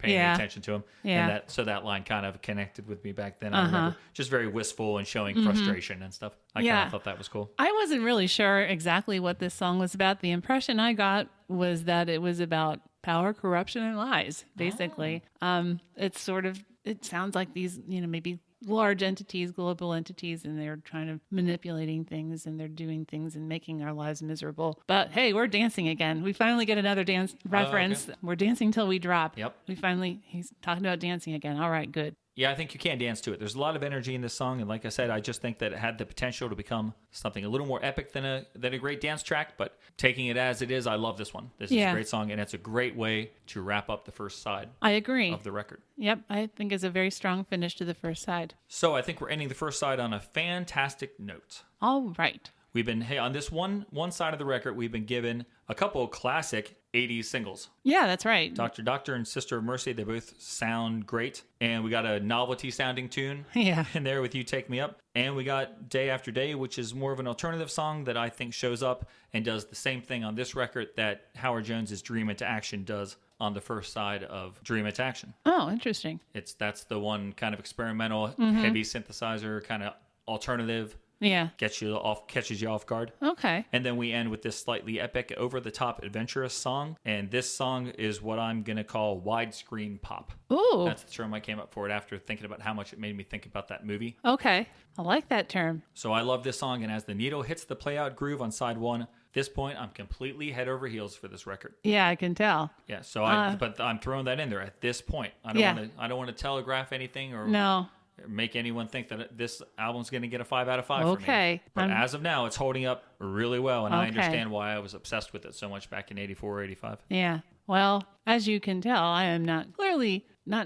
any attention to them. Yeah. And that line kind of connected with me back then. I remember just very wistful and showing frustration and stuff. I kind of thought that was cool. I wasn't really sure exactly what this song was about. The impression I got was that it was about power, corruption, and lies, basically. It sounds like these, maybe large entities, global entities, and they're trying to manipulating things, and they're doing things and making our lives miserable. But hey, we're dancing again. We finally get another dance reference. Okay. We're dancing till we drop. Yep. He's talking about dancing again. All right, good. Yeah, I think you can dance to it. There's a lot of energy in this song, and like I said, I just think that it had the potential to become something a little more epic than a great dance track, but taking it as it is, I love this one. This is a great song, and it's a great way to wrap up the first side I agree. of the record. Yep, I think it's a very strong finish to the first side. So I think we're ending the first side on a fantastic note. All right. We've been, on this one side of the record, we've been given a couple of classic 80s singles. Yeah, that's right. Doctor and Sister of Mercy, they both sound great. And we got a novelty sounding tune in there with You Take Me Up. And we got Day After Day, which is more of an alternative song that I think shows up and does the same thing on this record that Howard Jones's Dream Into Action does on the first side of Dream Into Action. Oh, interesting. That's the one kind of experimental, heavy synthesizer, kind of alternative. Yeah. Catches you off guard. Okay. And then we end with this slightly epic, over-the-top, adventurous song. And this song is what I'm going to call widescreen pop. Ooh. That's the term I came up for it after thinking about how much it made me think about that movie. Okay. I like that term. So I love this song, and as the needle hits the play-out groove on side one, this point, I'm completely head over heels for this record. Yeah, I can tell. Yeah, so but I'm throwing that in there at this point. I don't want to telegraph anything or make anyone think that this album's going to get a 5 out of 5 for me. But as of now, it's holding up really well, and I understand why I was obsessed with it so much back in 84 or 85. Yeah. Well, as you can tell, I am not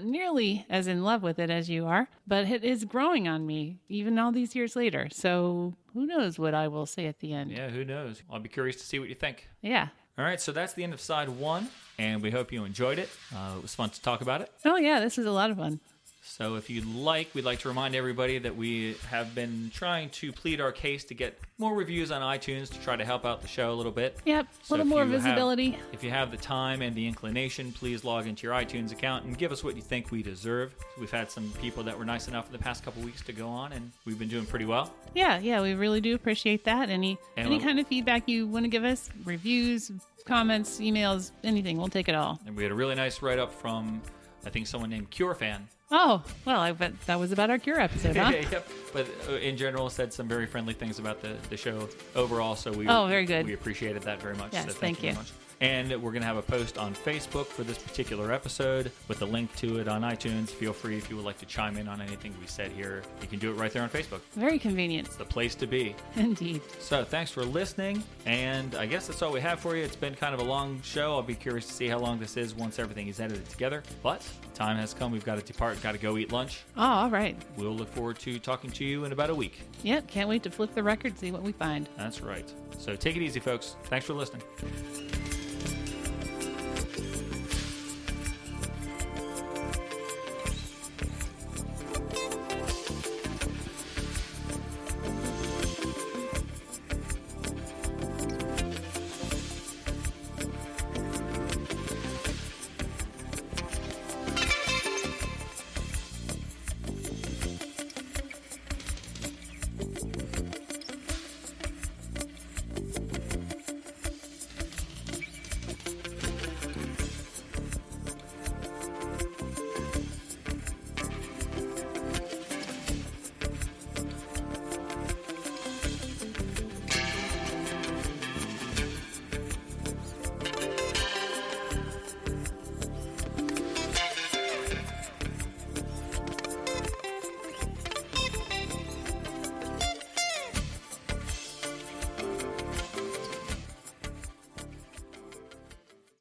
nearly as in love with it as you are, but it is growing on me even all these years later. So who knows what I will say at the end. Yeah, who knows? I'll be curious to see what you think. Yeah. All right, so that's the end of side 1, and we hope you enjoyed it. It was fun to talk about it. Oh, yeah, this was a lot of fun. So if you'd like, we'd like to remind everybody that we have been trying to plead our case to get more reviews on iTunes to try to help out the show a little bit. Yep, a little more visibility. If you have the time and the inclination, please log into your iTunes account and give us what you think we deserve. We've had some people that were nice enough in the past couple weeks to go on, and we've been doing pretty well. Yeah, we really do appreciate that. Any kind of feedback you want to give us, reviews, comments, emails, anything, we'll take it all. And we had a really nice write-up from, I think, someone named Cure Fan. Oh, well, I bet that was about our Cure episode, huh? Yep. But in general, said some very friendly things about the show overall. So very good. We appreciated that very much. Yes, so thank you very much. And we're going to have a post on Facebook for this particular episode with a link to it on iTunes. Feel free if you would like to chime in on anything we said here. You can do it right there on Facebook. Very convenient. It's the place to be. Indeed. So thanks for listening. And I guess that's all we have for you. It's been kind of a long show. I'll be curious to see how long this is once everything is edited together. But time has come. We've got to depart. Got to go eat lunch. Oh, all right. We'll look forward to talking to you in about a week. Yep. Can't wait to flip the record, see what we find. That's right. So take it easy, folks. Thanks for listening.